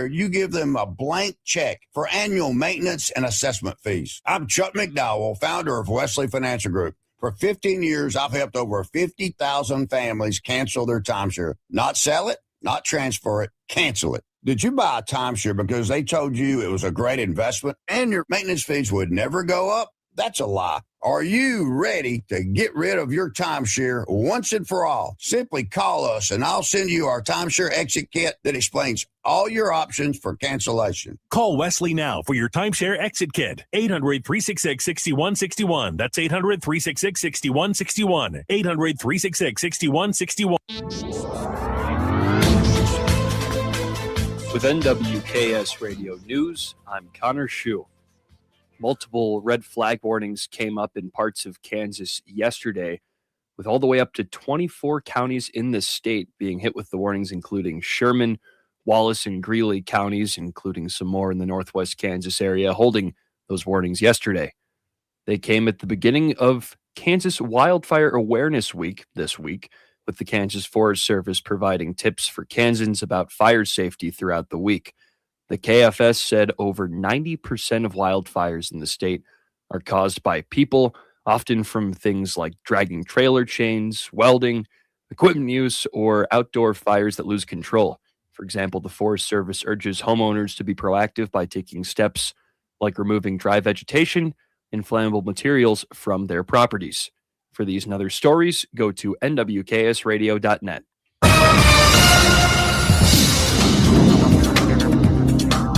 You give them a blank check for annual maintenance and assessment fees. I'm Chuck McDowell, founder of Wesley Financial Group. For 15 years, I've helped over 50,000 families cancel their timeshare. Not sell it, not transfer it, cancel it. Did you buy a timeshare because they told you it was a great investment and your maintenance fees would never go up? That's a lie. Are you ready to get rid of your timeshare once and for all? Simply call us and I'll send you our timeshare exit kit that explains all your options for cancellation. Call Wesley now for your timeshare exit kit. 800-366-6161. That's 800-366-6161. 800-366-6161. With NWKS Radio News, I'm Connor Schuh. Multiple red flag warnings came up in parts of Kansas yesterday, with all the way up to 24 counties in the state being hit with the warnings, including Sherman, Wallace, and Greeley counties, including some more in the northwest Kansas area, holding those warnings yesterday. They came at the beginning of Kansas Wildfire Awareness Week this week, with the Kansas Forest Service providing tips for Kansans about fire safety throughout the week. The KFS said over 90% of wildfires in the state are caused by people, often from things like dragging trailer chains, welding, equipment use, or outdoor fires that lose control. For example, the Forest Service urges homeowners to be proactive by taking steps like removing dry vegetation and flammable materials from their properties. For these and other stories, go to nwksradio.net.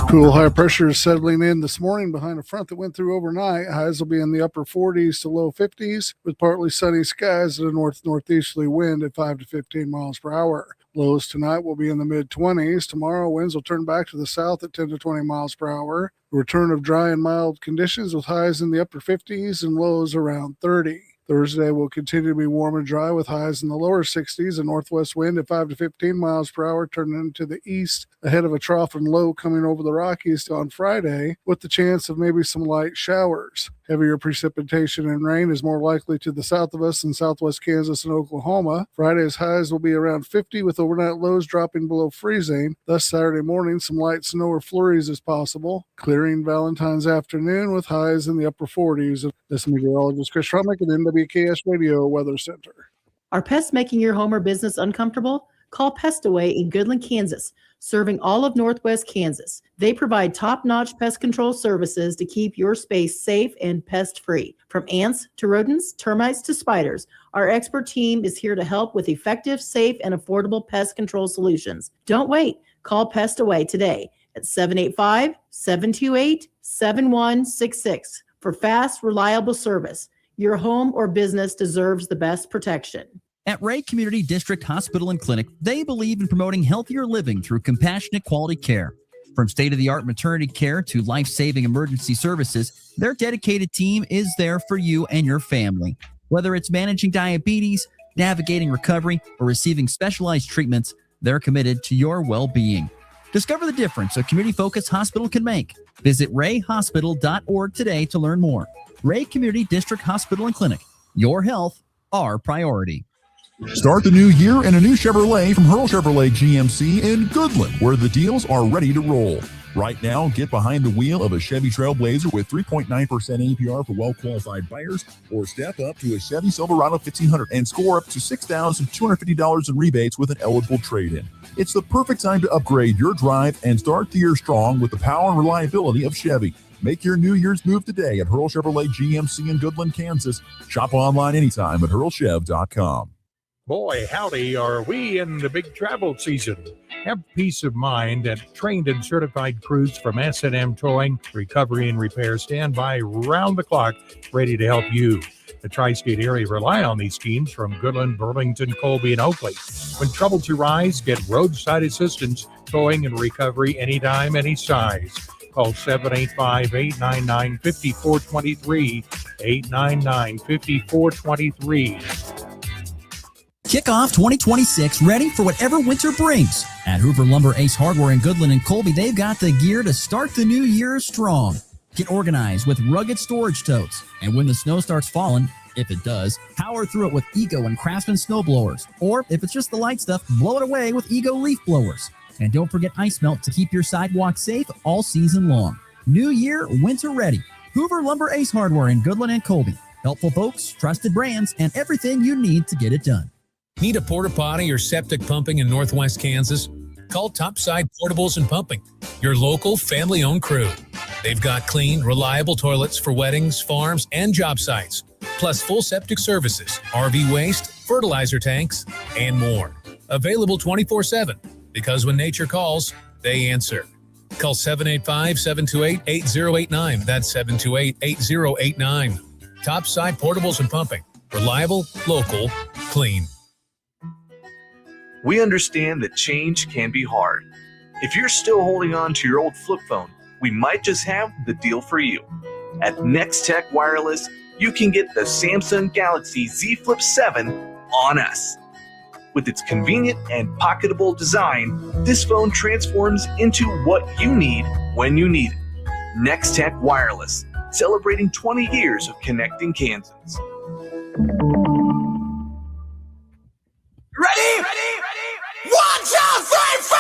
Cool high pressure is settling in this morning behind a front that went through overnight. Highs will be in the upper 40s to low 50s with partly sunny skies and a north-northeasterly wind at 5 to 15 miles per hour. Lows tonight will be in the mid-20s. Tomorrow, winds will turn back to the south at 10 to 20 miles per hour. A return of dry and mild conditions with highs in the upper 50s and lows around 30. Thursday will continue to be warm and dry with highs in the lower 60s, a northwest wind at 5 to 15 miles per hour turning into the east ahead of a trough and low coming over the Rockies on Friday with the chance of maybe some light showers. Heavier precipitation and rain is more likely to the south of us in southwest Kansas and Oklahoma. Friday's highs will be around 50 with overnight lows dropping below freezing. Thus Saturday morning, some light snow or flurries is possible. Clearing Valentine's afternoon with highs in the upper 40s. This meteorologist Chris Rummick at NWKS Radio Weather Center. Are pests making your home or business uncomfortable? Call Pest Away in Goodland, Kansas, serving all of Northwest Kansas. They provide top-notch pest control services to keep your space safe and pest-free. From ants to rodents, termites to spiders, our expert team is here to help with effective, safe, and affordable pest control solutions. Don't wait. Call Pest Away today at 785-728-7166 for fast, reliable service. Your home or business deserves the best protection. At Ray Community District Hospital and Clinic, they believe in promoting healthier living through compassionate quality care. From state-of-the-art maternity care to life-saving emergency services, their dedicated team is there for you and your family. Whether it's managing diabetes, navigating recovery, or receiving specialized treatments, they're committed to your well-being. Discover the difference a community-focused hospital can make. Visit rayhospital.org today to learn more. Ray Community District Hospital and Clinic. Your health, our priority. Start the new year in a new Chevrolet from Hurl Chevrolet GMC in Goodland, where the deals are ready to roll. Right now, get behind the wheel of a Chevy Trailblazer with 3.9% APR for well-qualified buyers, or step up to a Chevy Silverado 1500 and score up to $6,250 in rebates with an eligible trade-in. It's the perfect time to upgrade your drive and start the year strong with the power and reliability of Chevy. Make your New Year's move today at Hurl Chevrolet GMC in Goodland, Kansas. Shop online anytime at hurlchev.com. Boy, howdy, are we in the big travel season. Have peace of mind that trained and certified crews from S&M Towing, Recovery and Repair stand by round the clock, ready to help you. The tri-state area rely on these teams from Goodland, Burlington, Colby, and Oakley. When troubles arise, get roadside assistance, towing, and recovery anytime, any size. Call 785-899-5423, 899-5423. Kick off 2026 ready for whatever winter brings. At Hoover Lumber Ace Hardware in Goodland and Colby, they've got the gear to start the new year strong. Get organized with rugged storage totes. And when the snow starts falling, if it does, power through it with Ego and Craftsman snow blowers. Or if it's just the light stuff, blow it away with Ego leaf blowers. And don't forget ice melt to keep your sidewalk safe all season long. New year, winter ready. Hoover Lumber Ace Hardware in Goodland and Colby. Helpful folks, trusted brands, and everything you need to get it done. Need a porta potty or septic pumping in Northwest Kansas? Call Topside Portables and Pumping, your local family-owned crew. They've got clean, reliable toilets for weddings, farms, and job sites, plus full septic services, RV waste, fertilizer tanks, and more. Available 24/7, because when nature calls, they answer. Call 785-728-8089. That's 728-8089. Topside Portables and Pumping. Reliable, local, clean. We understand that change can be hard. If you're still holding on to your old flip phone, we might just have the deal for you. At Next Tech Wireless, you can get the Samsung Galaxy Z Flip 7 on us. With its convenient and pocketable design, this phone transforms into what you need when you need it. Next Tech Wireless, celebrating 20 years of connecting Kansans. Ready? 1, 2, 3, 4!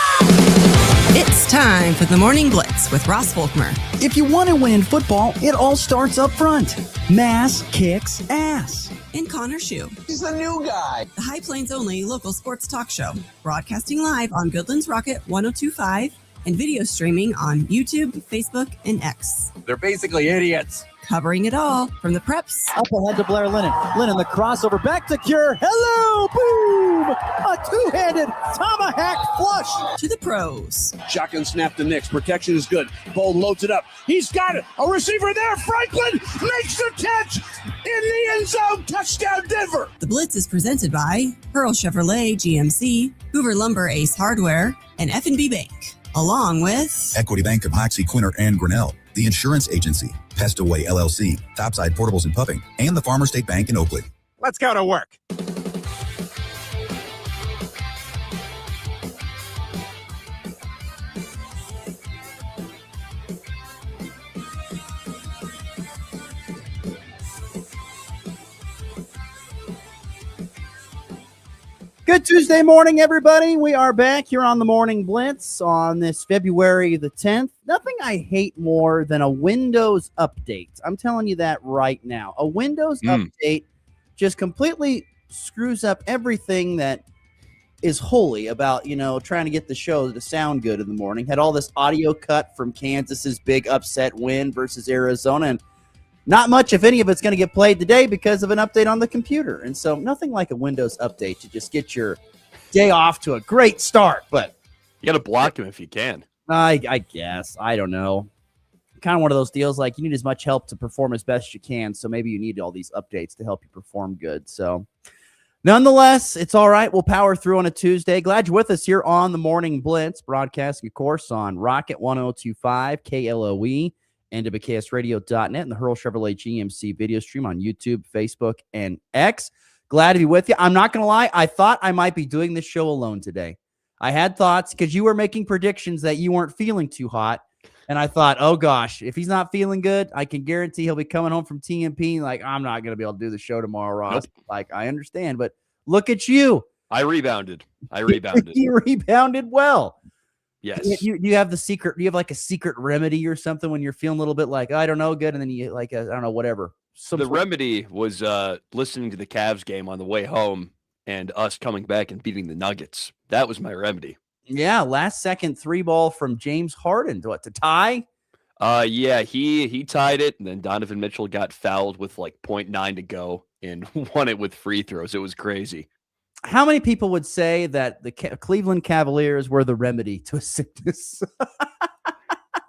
It's time for the Morning Blitz with Ross Volkmer. If you want to win in football, it all starts up front. Mass kicks ass. And Connor Schuh. He's the new guy. The High Plains only local sports talk show. Broadcasting live on Goodland's Rocket 102.5 and video streaming on YouTube, Facebook, and X. They're basically idiots. Covering it all from the preps. Up ahead to Blair Lennon. Lennon, the crossover back to Cure. Hello, boom! A two-handed tomahawk flush. To the pros. Shotgun snap to Nix. Protection is good. Bold loads it up. He's got it. A receiver there. Franklin makes the catch in the end zone. Touchdown, Denver. The Blitz is presented by Pearl Chevrolet GMC, Hoover Lumber Ace Hardware, and F&B Bank. Along with Equity Bank of Hoxie, Quinter, and Grinnell, the Insurance Agency, Pestaway LLC, Topside Portables and Pumping, and the Farmer State Bank in Oakley. Let's go to work. Good Tuesday morning, everybody. We are back here on the Morning Blitz on this February the 10th. Nothing I hate more than a Windows update. I'm telling you that right now. A Windows update just completely screws up everything that is holy about, trying to get the show to sound good in the morning. Had all this audio cut from Kansas's big upset win versus Arizona, and not much, if any of it's going to get played today because of an update on the computer. And so nothing like a Windows update to just get your day off to a great start. But you got to block him if you can. I guess. I don't know. Kind of one of those deals like you need as much help to perform as best you can. So maybe you need all these updates to help you perform good. So nonetheless, it's all right. We'll power through on a Tuesday. Glad you're with us here on the Morning Blitz, broadcasting, of course, on Rocket 1025 KLOE. And WKSradio.net and the Hurl Chevrolet GMC video stream on YouTube, Facebook, and X. Glad to be with you. I'm not going to lie. I thought I might be doing this show alone today. I had thoughts because you were making predictions that you weren't feeling too hot. And I thought, oh, gosh, if he's not feeling good, I can guarantee he'll be coming home from TMP. Like, I'm not going to be able to do the show tomorrow, Ross. Nope. Like, I understand. But look at you. I rebounded. You rebounded well. Yes. You have the secret. You have like a secret remedy or something when you're feeling a little bit like, I don't know, good. And then you like, I don't know, whatever. Remedy was listening to the Cavs game on the way home and us coming back and beating the Nuggets. That was my remedy. Yeah. Last second 3-ball from James Harden to tie. Yeah, he tied it. And then Donovan Mitchell got fouled with like 0.9 to go and won it with free throws. It was crazy. How many people would say that the Cleveland Cavaliers were the remedy to a sickness?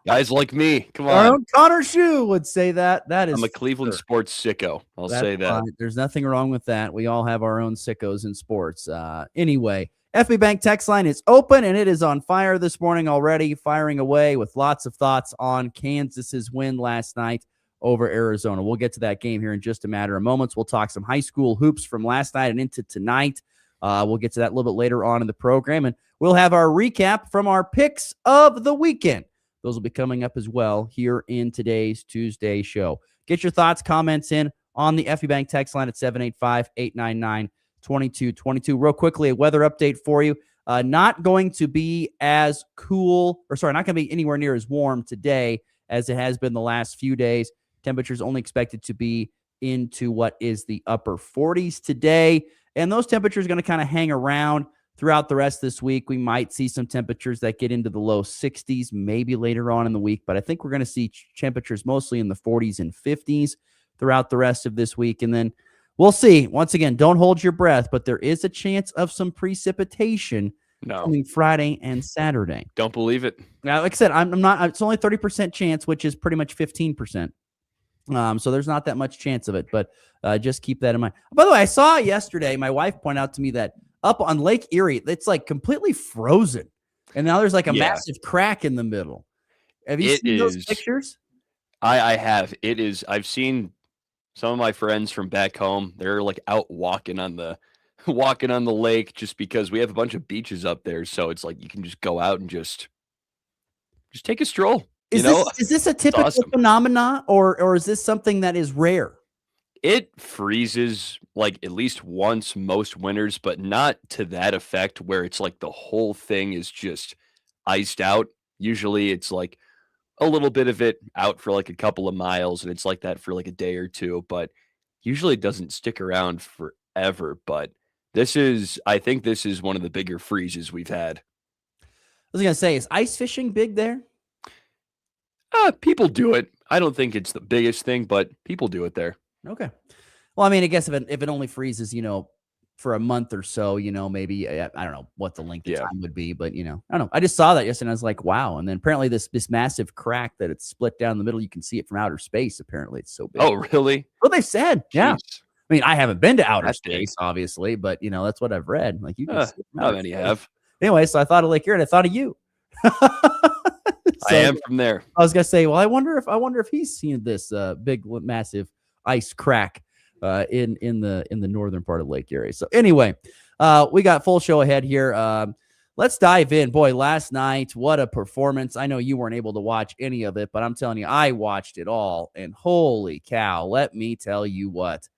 Guys like me. Come on. Our own Connor Schuh would say that. I'm a Cleveland sports sicko. I'll say that. Fine. There's nothing wrong with that. We all have our own sickos in sports. Anyway, FB Bank text line is open, and it is on fire this morning already, firing away with lots of thoughts on Kansas's win last night over Arizona. We'll get to that game here in just a matter of moments. We'll talk some high school hoops from last night and into tonight. We'll get to that a little bit later on in the program, and we'll have our recap from our picks of the weekend. Those will be coming up as well here in today's Tuesday show. Get your thoughts, comments in on the FB Bank text line at 785-899-2222. Real quickly, a weather update for you. Not going to be as cool, not going to be anywhere near as warm today as it has been the last few days. Temperatures only expected to be into what is the upper 40s today. And those temperatures are going to kind of hang around throughout the rest of this week. We might see some temperatures that get into the low 60s, maybe later on in the week. But I think we're going to see temperatures mostly in the 40s and 50s throughout the rest of this week. And then we'll see. Once again, don't hold your breath, but there is a chance of some precipitation coming Friday and Saturday. Don't believe it. Now, like I said, I'm not. It's only 30% chance, which is pretty much 15%. So there's not that much chance of it, but just keep that in mind. By the way, I saw yesterday, my wife pointed out to me that up on Lake Erie, it's like completely frozen. And now there's like a massive crack in the middle. Have you seen those pictures? I have. It is. I've seen some of my friends from back home. They're like out walking on the lake just because we have a bunch of beaches up there. So it's like you can just go out and just take a stroll. Is this a typical phenomenon or is this something that is rare? It freezes like at least once most winters, but not to that effect where it's like the whole thing is just iced out. Usually it's like a little bit of it out for like a couple of miles and it's like that for like a day or two, but usually it doesn't stick around forever. But I think this is one of the bigger freezes we've had. I was going to say, is ice fishing big there? People do it. I don't think it's the biggest thing, but people do it there. Okay. Well, I mean, I guess if it only freezes, for a month or so, maybe I don't know what the length of time would be, but I don't know. I just saw that yesterday and I was like, wow. And then apparently this massive crack that it's split down the middle, you can see it from outer space. Apparently it's so big. Oh, really? Well, they said, yeah. Jeez. I mean, I haven't been to outer space, obviously, but that's what I've read. Like you can see how many have? Anyway, so I thought of Lake Erie and I thought of you. I am from there. I was gonna say, well, I wonder if he's seen this big, massive ice crack in the northern part of Lake Erie. So anyway, we got full show ahead here. Let's dive in. Boy, last night, what a performance! I know you weren't able to watch any of it, but I'm telling you, I watched it all, and holy cow! Let me tell you what,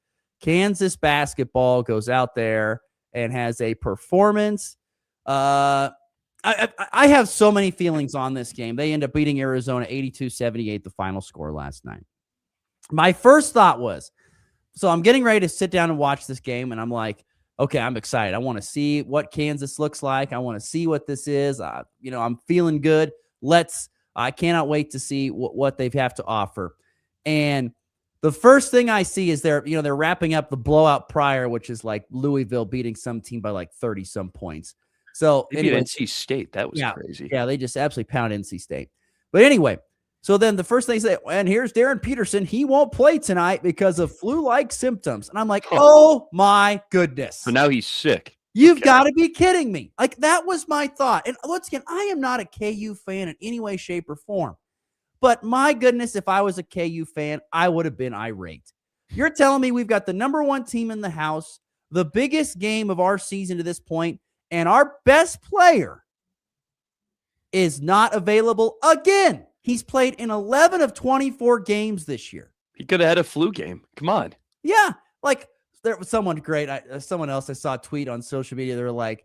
Kansas basketball goes out there and has a performance. I have so many feelings on this game. They end up beating Arizona 82-78, the final score last night. My first thought was, so I'm getting ready to sit down and watch this game, and I'm like, okay, I'm excited. I want to see what Kansas looks like. I want to see what this is. I'm feeling good. I cannot wait to see what they have to offer. And the first thing I see is they're wrapping up the blowout prior, which is like Louisville beating some team by like 30 some points. So anyway, NC State, that was crazy. Yeah, they just absolutely pound NC State. But anyway, so then the first thing they say, and here's Darren Peterson. He won't play tonight because of flu-like symptoms. And I'm like, oh my goodness. So now he's sick. You've got to be kidding me. Like, that was my thought. And once again, I am not a KU fan in any way, shape, or form. But my goodness, if I was a KU fan, I would have been irate. You're telling me we've got the number one team in the house, the biggest game of our season to this point, and our best player is not available again. He's played in 11 of 24 games this year. He could have had a flu game. Come on. Yeah. Like, there was someone great. Someone else I saw a tweet on social media. They were like,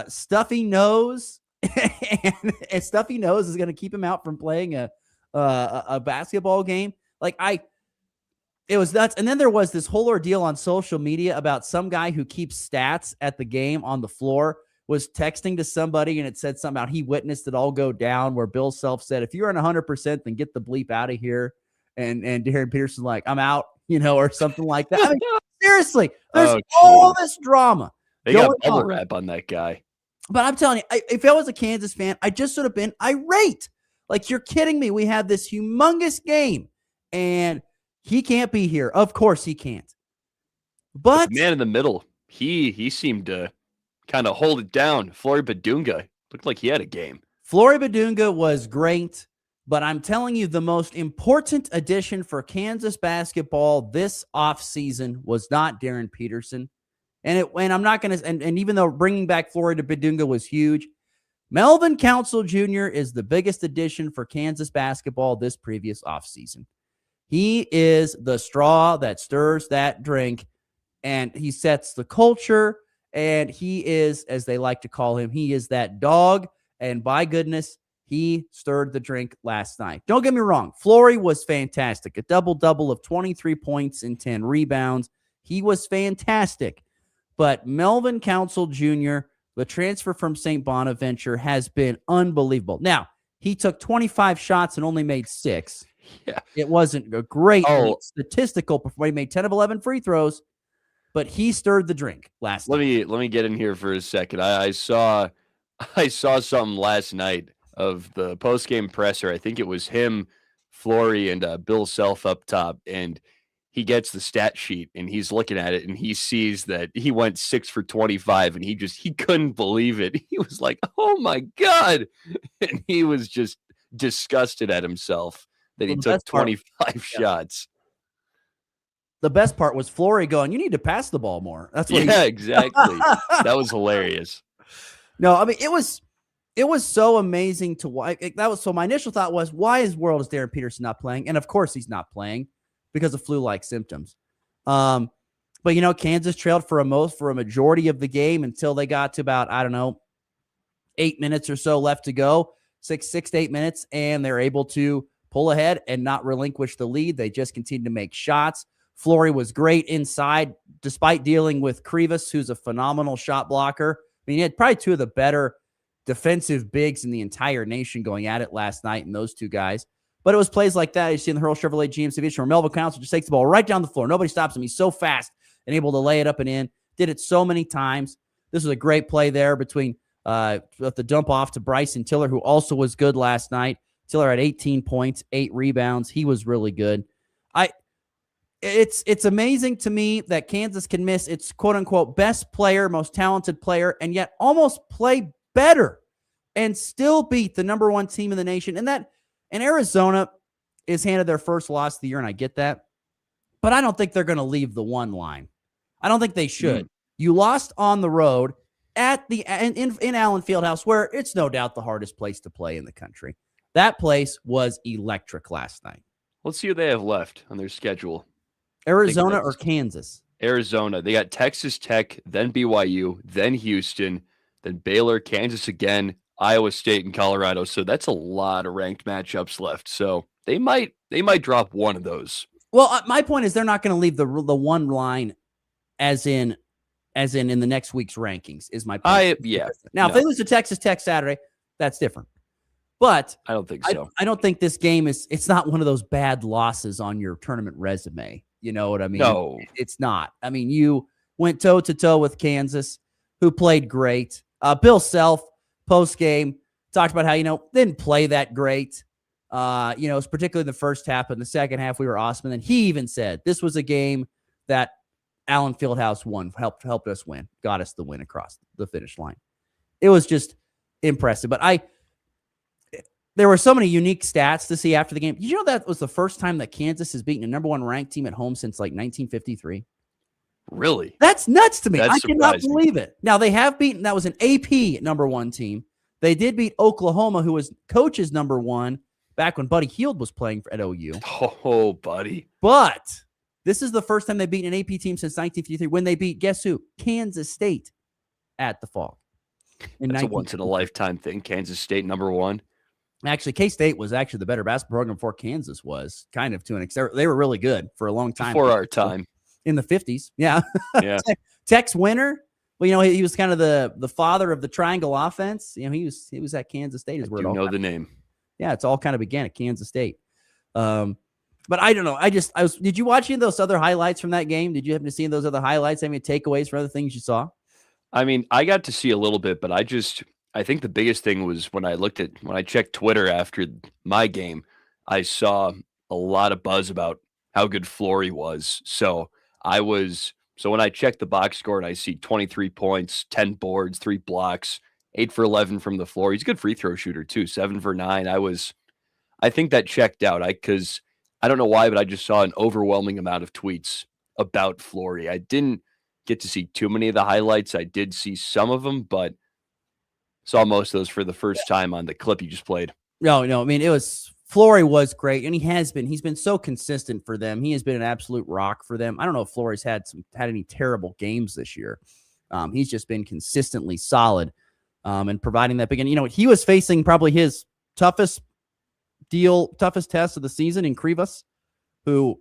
stuffy nose. and stuffy nose is going to keep him out from playing a basketball game. It was nuts. And then there was this whole ordeal on social media about some guy who keeps stats at the game on the floor was texting to somebody, and it said something about he witnessed it all go down, where Bill Self said, if you're on 100%, then get the bleep out of here. And Darren Peterson's like, I'm out, or something like that. I mean, seriously, there's all this drama. They got bubble wrap on that guy. But I'm telling you, if I was a Kansas fan, I just would have been irate. Like, you're kidding me. We had this humongous game, and he can't be here. Of course he can't. But the man in the middle, he seemed to kind of hold it down. Flory Badunga looked like he had a game. Flory Badunga was great, but I'm telling you, the most important addition for Kansas basketball this offseason was not Darren Peterson. And I'm not going to, and even though bringing back Flory Badunga was huge, Melvin Council Jr. is the biggest addition for Kansas basketball this previous offseason. He is the straw that stirs that drink, and he sets the culture. And he is, as they like to call him, he is that dog. And by goodness, he stirred the drink last night. Don't get me wrong. Flory was fantastic. A double-double of 23 points and 10 rebounds. He was fantastic. But Melvin Council Jr., the transfer from St. Bonaventure, has been unbelievable. Now, he took 25 shots and only made 6. Yeah. It wasn't a great statistical performance. He made 10 of 11 free throws, but he stirred the drink last night. Let me get in here for a second. I saw something last night of the post-game presser. I think it was him, Flory, and Bill Self up top, and he gets the stat sheet and he's looking at it and he sees that he went 6 for 25 and he couldn't believe it. He was like, "Oh my God." And he was just disgusted at himself that he took 25 shots. The best part was Flory going, "You need to pass the ball more." That's what exactly. That was hilarious. No, I mean, it was so amazing to watch. So my initial thought was, why is Darren Peterson not playing? And of course he's not playing because of flu-like symptoms. But Kansas trailed for a majority of the game until they got to about, 8 minutes or so left to go, 6 to 8 minutes, and they're able to pull ahead and not relinquish the lead. They just continued to make shots. Flory was great inside, despite dealing with Krivas, who's a phenomenal shot blocker. I mean, he had probably two of the better defensive bigs in the entire nation going at it last night, and those two guys. But it was plays like that you see in the Hurl Chevrolet GMC Vision where Melvin Council just takes the ball right down the floor. Nobody stops him. He's so fast and able to lay it up and in. Did it so many times. This was a great play there between the dump off to Bryson Tiller, who also was good last night. Tiller had 18 points, 8 rebounds. He was really good. It's amazing to me that Kansas can miss its quote-unquote best player, most talented player, and yet almost play better and still beat the number 1 team in the nation. And Arizona is handed their first loss of the year, and I get that. But I don't think they're going to leave the 1 line. I don't think they should. You lost on the road in Allen Fieldhouse, where it's no doubt the hardest place to play in the country. That place was electric last night. Let's see who they have left on their schedule. Arizona or Kansas? Arizona. They got Texas Tech, then BYU, then Houston, then Baylor, Kansas again, Iowa State, and Colorado. So that's a lot of ranked matchups left. So they might drop one of those. Well, my point is they're not going to leave the 1 line as in the next week's rankings is my point. Now, if they lose to Texas Tech Saturday, that's different. But I don't think so. I don't think this game it's not one of those bad losses on your tournament resume. You know what I mean? No. It's not. I mean, you went toe-to-toe with Kansas, who played great. Bill Self, post-game, talked about how, didn't play that great. Particularly in the first half. In the second half, we were awesome. And then he even said this was a game that Allen Fieldhouse won, helped us win, got us the win across the finish line. It was just impressive. But there were so many unique stats to see after the game. Did you know that was the first time that Kansas has beaten a number 1 ranked team at home since 1953? Really? That's nuts to me. That's I cannot surprising. believe it. Now, they have beaten, that was an AP number 1 team. They did beat Oklahoma, who was coach's number 1 back when Buddy Hield was playing at OU. Oh, Buddy. But this is the first time they've beaten an AP team since 1953 when they beat, guess who? Kansas State at the Fall. That's a once-in-a-lifetime thing. Kansas State, number 1. Actually, K-State was actually the better basketball program before Kansas was, kind of to an extent. They were really good for a long time. Before our time. In the 50s. Yeah. Yeah. Tex Winter. Well, he was kind of the father of the triangle offense. He was at Kansas State. Is where it all know the name. Yeah, it's all kind of began at Kansas State. But I don't know. Did you watch any of those other highlights from that game? Did you happen to see those other highlights? Any takeaways for other things you saw? I mean, I got to see a little bit, but I think the biggest thing was when I checked Twitter after my game, I saw a lot of buzz about how good Flory was. So when I checked the box score and I see 23 points, 10 boards, 3 blocks, 8 for 11 from the floor. He's a good free throw shooter too, 7 for 9. I think that checked out. Because I don't know why, but I just saw an overwhelming amount of tweets about Flory. I didn't get to see too many of the highlights. I did see some of them, but saw most of those for the first time on the clip you just played. No. I mean, Flory was great, and he's been so consistent for them. He has been an absolute rock for them. I don't know if Flory's had any terrible games this year. He's just been consistently solid and providing that big. And, he was facing probably his toughest test of the season in Krivas, who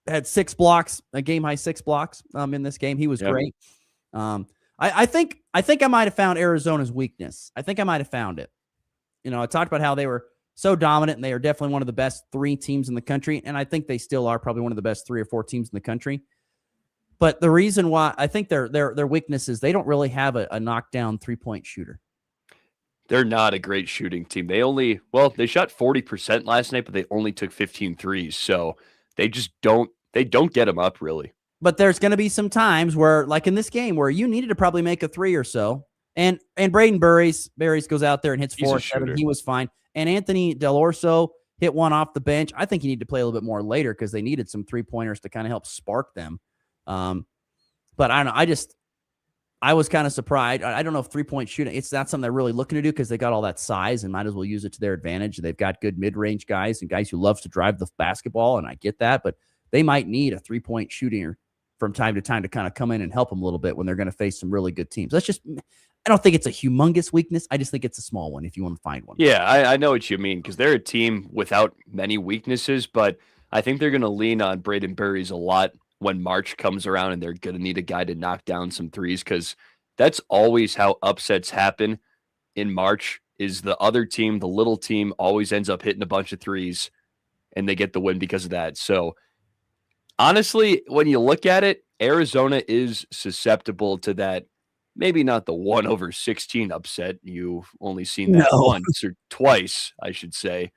had 6 blocks, a game high 6 blocks in this game. He was great. I think I might have found Arizona's weakness. I think I might have found it. I talked about how they were so dominant, and they are definitely one of the best 3 teams in the country. And I think they still are probably one of the best 3 or 4 teams in the country. But the reason why I think their weakness is they don't really have a knockdown 3-point shooter. They're not a great shooting team. They shot 40% last night, but they only took 15 threes. So they just don't get them up really. But there's going to be some times where, like in this game, where you needed to probably make a 3 or so. And Braden Burries goes out there and hits 4 or 7. He was fine. And Anthony Del Orso hit one off the bench. I think he needed to play a little bit more later because they needed some 3-pointers to kind of help spark them. But I don't know. I was kind of surprised. I don't know if 3-point shooting, it's not something they're really looking to do because they got all that size and might as well use it to their advantage. They've got good mid-range guys and guys who love to drive the basketball, and I get that, but they might need a 3-point shooter from time to time to kind of come in and help them a little bit when they're going to face some really good teams. I don't think it's a humongous weakness. I just think it's a small one if you want to find one. Yeah, I know what you mean because they're a team without many weaknesses, but I think they're going to lean on Braden Burries a lot when March comes around, and they're going to need a guy to knock down some threes because that's always how upsets happen in March is the other team, the little team, always ends up hitting a bunch of threes, and they get the win because of that. So honestly, when you look at it, Arizona is susceptible to that. Maybe not the 1/16 upset. You've only seen that once or twice, I should say,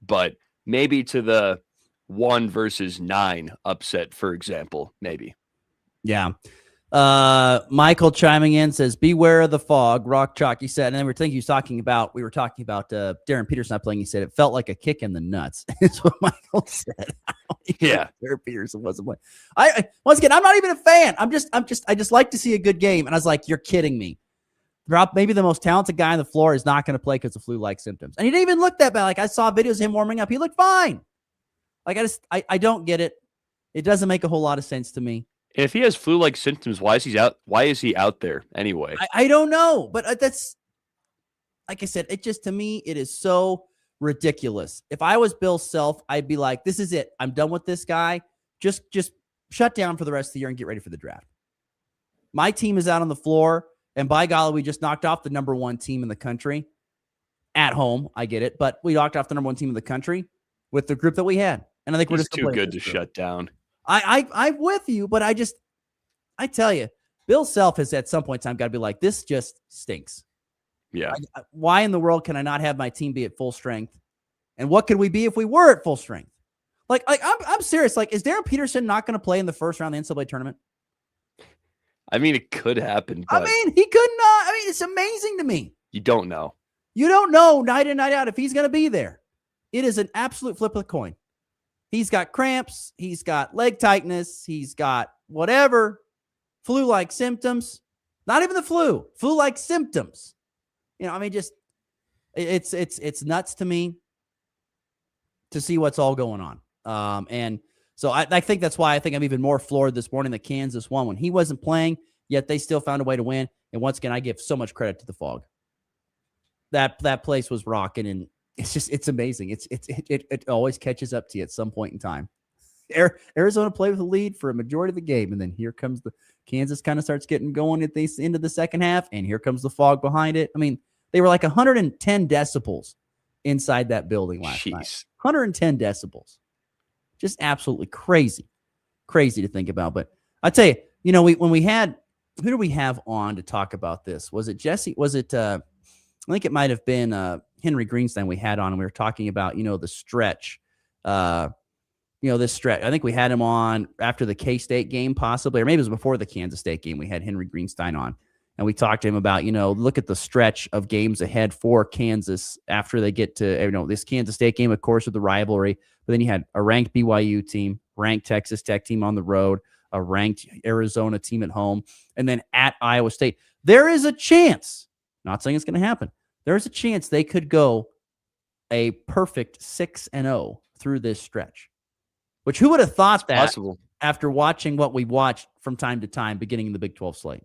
but maybe to the 1-9 upset, for example, maybe. Yeah. Michael chiming in says, beware of the fog, rock chalk. He said, and then we were talking about Darren Peterson not playing. He said, it felt like a kick in the nuts. That's what Michael said. Yeah. Darren Peterson wasn't playing. Once again, I'm not even a fan. I just like to see a good game. And I was like, you're kidding me. Maybe the most talented guy on the floor is not going to play because of flu-like symptoms. And he didn't even look that bad. Like I saw videos of him warming up. He looked fine. Like I don't get it. It doesn't make a whole lot of sense to me. And if he has flu-like symptoms, why is he out there anyway? I don't know, but that's like I said, to me, it is so ridiculous. If I was Bill Self, I'd be like, this is it. I'm done with this guy. Just shut down for the rest of the year and get ready for the draft. My team is out on the floor, and by golly, we just knocked off the number 1 team in the country at home. I get it, but we knocked off the number 1 team in the country with the group that we had. And I think we're just too good to shut down. I'm with you, but I tell you, Bill Self has at some point in time got to be like, this just stinks. Yeah. Why in the world can I not have my team be at full strength? And what could we be if we were at full strength? Like I'm serious. Like, is Darren Peterson not going to play in the first round of the NCAA tournament? I mean, it could happen. But he could not. I mean, it's amazing to me. You don't know. You don't know night in, night out if he's going to be there. It is an absolute flip of the coin. He's got cramps. He's got leg tightness. He's got whatever flu-like symptoms. Not even the flu-like symptoms. I mean, just it's nuts to me to see what's all going on. And so I think that's why I think I'm even more floored this morning that Kansas won when he wasn't playing, yet they still found a way to win. And once again, I give so much credit to the Fog. That place was rocking, and it's amazing. It always catches up to you at some point in time. Arizona played with a lead for a majority of the game, and then here comes the Kansas kind of starts getting going at the end of the second half, and here comes the Fog behind it. I mean, they were like 110 decibels inside that building last night. 110 decibels. Just absolutely crazy to think about. But I tell you, when we had, who do we have on to talk about this? Was it Jesse? Was it, I think it might have been Henry Greenstein we had on, and we were talking about, the stretch, this stretch. I think we had him on after the K-State game possibly, or maybe it was before the Kansas State game. We had Henry Greenstein on, and we talked to him about, look at the stretch of games ahead for Kansas after they get to, this Kansas State game, of course, with the rivalry. But then you had a ranked BYU team, ranked Texas Tech team on the road, a ranked Arizona team at home, and then at Iowa State. There is a chance, not saying it's going to happen, there's a chance they could go a perfect 6-0 through this stretch. Which who would have thought that possible after watching what we watched from time to time beginning in the Big 12 slate?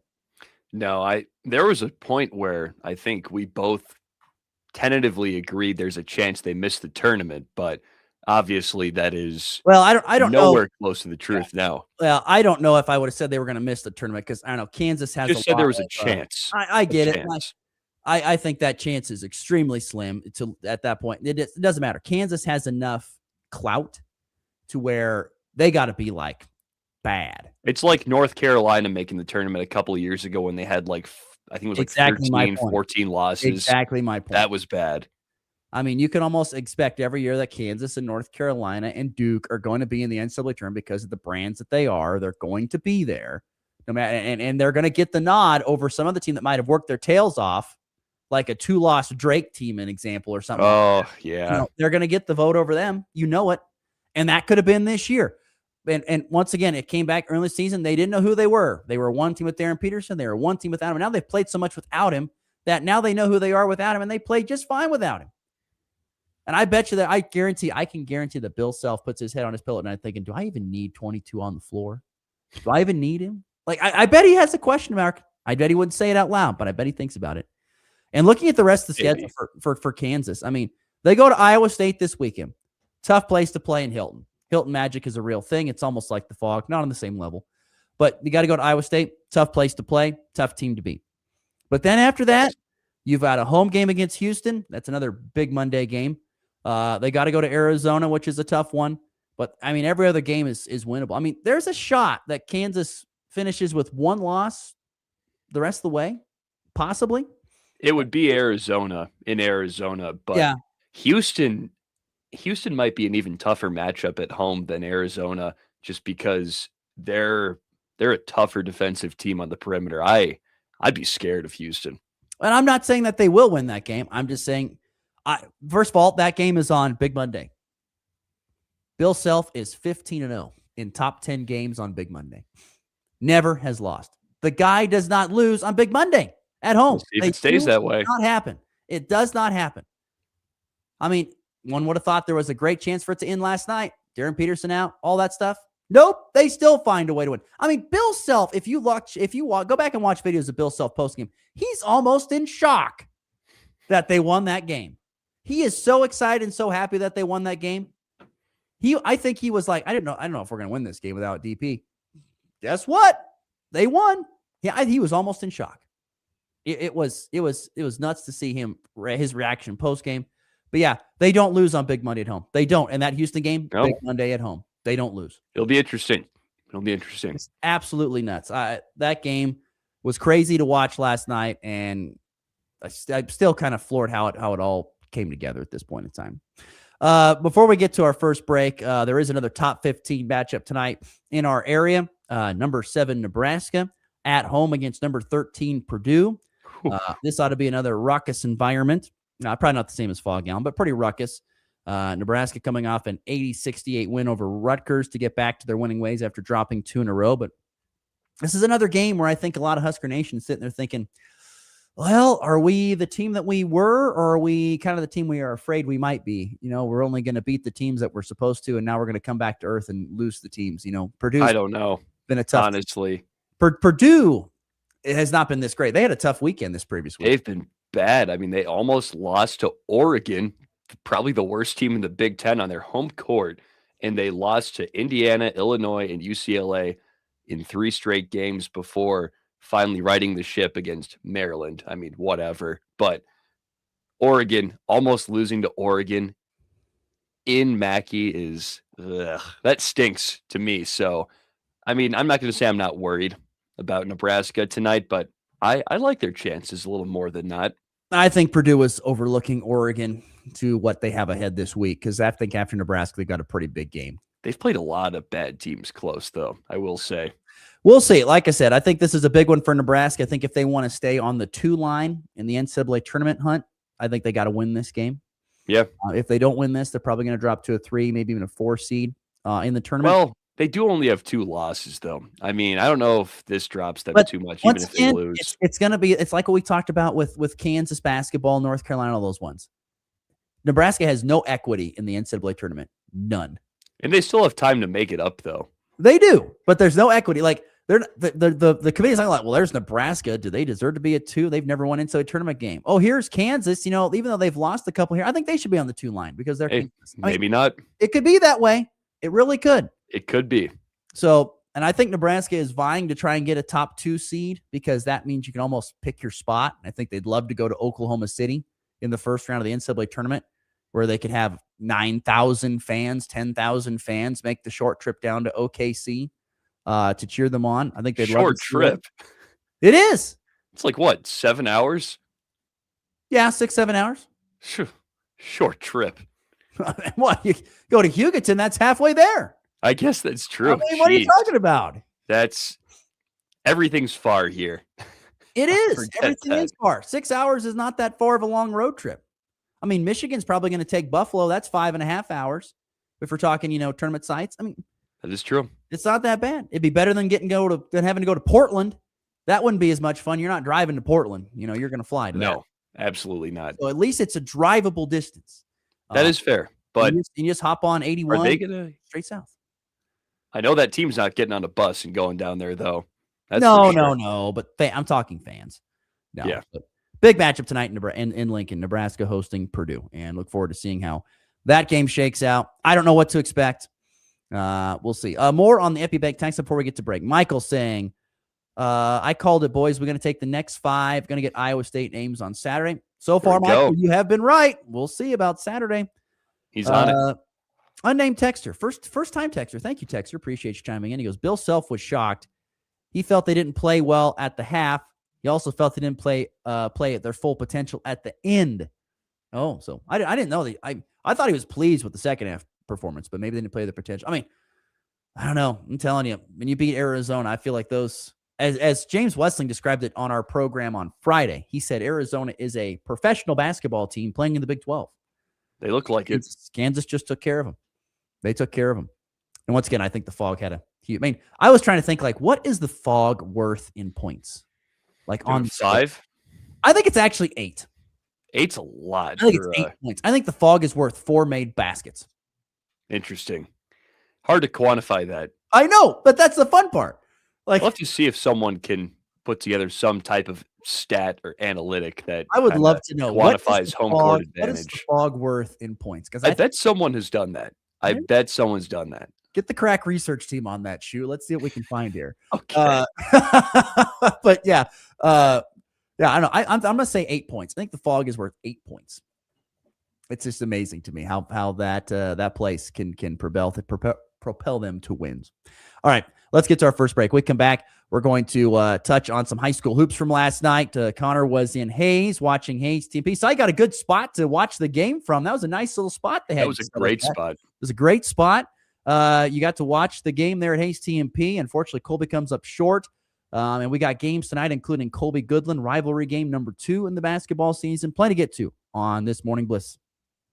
No, there was a point where I think we both tentatively agreed there's a chance they missed the tournament, but obviously that is Well, I don't know. nowhere close to the truth now. Well, I don't know if I would have said they were going to miss the tournament because I don't know. Kansas has Just a said lot there was a of, chance. I get it. Chance. I think that chance is extremely slim at that point. It doesn't matter. Kansas has enough clout to where they got to be like bad. It's like North Carolina making the tournament a couple of years ago when they had like, I think it was like Exactly my 13, point. 14 losses. Exactly my point. That was bad. I mean, you can almost expect every year that Kansas and North Carolina and Duke are going to be in the NCAA tournament because of the brands that they are. They're going to be there, no matter, and they're going to get the nod over some other team that might have worked their tails off, like a 2-loss Drake team, an example or something. Oh, yeah. You know, they're going to get the vote over them. You know it, and that could have been this year. And once again, it came back early season. They didn't know who they were. They were one team with Darren Peterson. They were one team without him. Now they've played so much without him that now they know who they are without him, and they played just fine without him. And I bet you that I can guarantee that Bill Self puts his head on his pillow at night thinking, do I even need 22 on the floor? Do I even need him? Like, I bet he has a question mark. I bet he wouldn't say it out loud, but I bet he thinks about it. And looking at the rest of the schedule for Kansas, I mean, they go to Iowa State this weekend. Tough place to play in Hilton. Hilton Magic is a real thing. It's almost like the Fog, not on the same level. But you got to go to Iowa State. Tough place to play. Tough team to beat. But then after that, you've got a home game against Houston. That's another big Monday game. They got to go to Arizona, which is a tough one. But, I mean, every other game is winnable. I mean, there's a shot that Kansas finishes with one loss the rest of the way, possibly. It would be Arizona in Arizona, but yeah. Houston might be an even tougher matchup at home than Arizona just because they're a tougher defensive team on the perimeter. I'd be scared of Houston. And I'm not saying that they will win that game. I'm just saying, first of all, that game is on Big Monday. Bill Self is 15-0 in top 10 games on Big Monday. Never has lost. The guy does not lose on Big Monday at home. We'll see if it stays that way. It does not happen. It does not happen. I mean, one would have thought there was a great chance for it to end last night. Darren Peterson out, all that stuff. Nope, they still find a way to win. I mean, Bill Self, if you go back and watch videos of Bill Self postgame, he's almost in shock that they won that game. He is so excited and so happy that they won that game. I think he was like, I don't know if we're going to win this game without DP. Guess what? They won. Yeah, he was almost in shock. It was nuts to see his reaction post game. But yeah, they don't lose on Big Monday at home. They don't. And that Houston game, Big Monday at home, they don't lose. It'll be interesting. It's absolutely nuts. That game was crazy to watch last night, and I'm still kind of floored how it all came together at this point in time. Before we get to our first break, there is another top 15 matchup tonight in our area. Number 7 Nebraska at home against number 13 Purdue. This ought to be another ruckus environment. Probably not the same as Fog Gown, but pretty ruckus. Nebraska coming off an 80-68 win over Rutgers to get back to their winning ways after dropping 2 in a row. But this is another game where I think a lot of Husker Nation sitting there thinking, well, are we the team that we were, or are we kind of the team we are afraid we might be? You know, we're only going to beat the teams that we're supposed to, and now we're going to come back to earth and lose the teams. You know, Purdue. I don't know. Been a tough. Honestly, Purdue, it has not been this great. They had a tough weekend this previous week. They've been bad. I mean, they almost lost to Oregon, probably the worst team in the Big Ten, on their home court, and they lost to Indiana, Illinois, and UCLA in 3 straight games before finally righting the ship against Maryland. I mean, whatever. But Oregon, almost losing to Oregon in Mackey is, that stinks to me. So, I mean, I'm not going to say I'm not worried about Nebraska tonight, but I like their chances a little more than not. I think Purdue was overlooking Oregon to what they have ahead this week, because I think after Nebraska, they got a pretty big game. They've played a lot of bad teams close, though, I will say. We'll see. Like I said, I think this is a big one for Nebraska. I think if they want to stay on the 2 line in the NCAA tournament hunt, I think they got to win this game. Yeah. If they don't win this, they're probably going to drop to a 3, maybe even a 4 seed in the tournament. Well, they do only have 2 losses, though. I mean, I don't know if this drops them too much, even if they lose. It's going to be, it's like what we talked about with Kansas basketball, North Carolina, all those ones. Nebraska has no equity in the NCAA tournament. None. And they still have time to make it up, though. They do, but there's no equity. Like, They're the committee's not like, well, there's Nebraska. Do they deserve to be a 2? They've never won into a tournament game. Oh, here's Kansas. Even though they've lost a couple here, I think they should be on the 2 line because they're maybe not. It could be that way. It really could. It could be. So, and I think Nebraska is vying to try and get a top 2 seed because that means you can almost pick your spot. I think they'd love to go to Oklahoma City in the first round of the NCAA tournament where they could have 9,000 fans, 10,000 fans make the short trip down to OKC. To cheer them on. I think they'd love short trip. It is. It's like what, 7 hours? Yeah, 6-7 hours. Short trip. What? You go to Hugoton, that's halfway there. I guess that's true. I mean, what are you talking about? Everything's far here. It is. Everything is far. 6 hours is not that far of a long road trip. I mean, Michigan's probably going to take Buffalo. That's 5.5 hours. If we're talking, tournament sites. I mean, that is true. It's not that bad. It'd be better than having to go to Portland. That wouldn't be as much fun. You're not driving to Portland. You're going to fly to that. No, absolutely not. So at least it's a drivable distance. That is fair. But you just hop on 81 are they gonna straight south. I know that team's not getting on a bus and going down there, though. That's No. But I'm talking fans. No, yeah. Big matchup tonight in Lincoln, Nebraska hosting Purdue. And look forward to seeing how that game shakes out. I don't know what to expect. We'll see. More on the EpiBank text before we get to break. Michael saying, I called it, boys. We're going to take the next 5. Going to get Iowa State names on Saturday. So far, Michael, you have been right. We'll see about Saturday. He's on it. Unnamed texter. First time texter. Thank you, texter. Appreciate you chiming in. He goes, Bill Self was shocked. He felt they didn't play well at the half. He also felt they didn't play at their full potential at the end. Oh, so I didn't know that. I thought he was pleased with the second half performance, but maybe they didn't play the potential. I mean, I don't know. I'm telling you, when you beat Arizona, I feel like those, as James Westling described it on our program on Friday, he said Arizona is a professional basketball team playing in the Big 12. They look like it. Kansas just took care of them. They took care of them. And once again, I think the Fog had I was trying to think, what is the Fog worth in points? On 5? I think it's actually 8. 8's a lot. I think it's 8 points. I think the Fog is worth 4 made baskets. Interesting. Hard to quantify that. I know, but that's the fun part. I'll have to see if someone can put together some type of stat or analytic that I would love to know quantifies home court advantage. What is the Fog worth in points? Because I bet someone has done that. I bet someone's done that. Get the crack research team on that, Schuh. Let's see what we can find here. Okay. But yeah, I know. I'm going to say 8 points. I think the Fog is worth 8 points. It's just amazing to me how that place can propel them to wins. All right, let's get to our first break. We come back. We're going to touch on some high school hoops from last night. Connor was in Hayes watching Hayes TMP. So I got a good spot to watch the game from. That was a nice little spot they had. That was a great spot. It was a great spot. You got to watch the game there at Hayes TMP. Unfortunately, Colby comes up short. And we got games tonight, including Colby-Goodland, rivalry game number 2 in the basketball season. Plenty to get to on this Morning Bliss.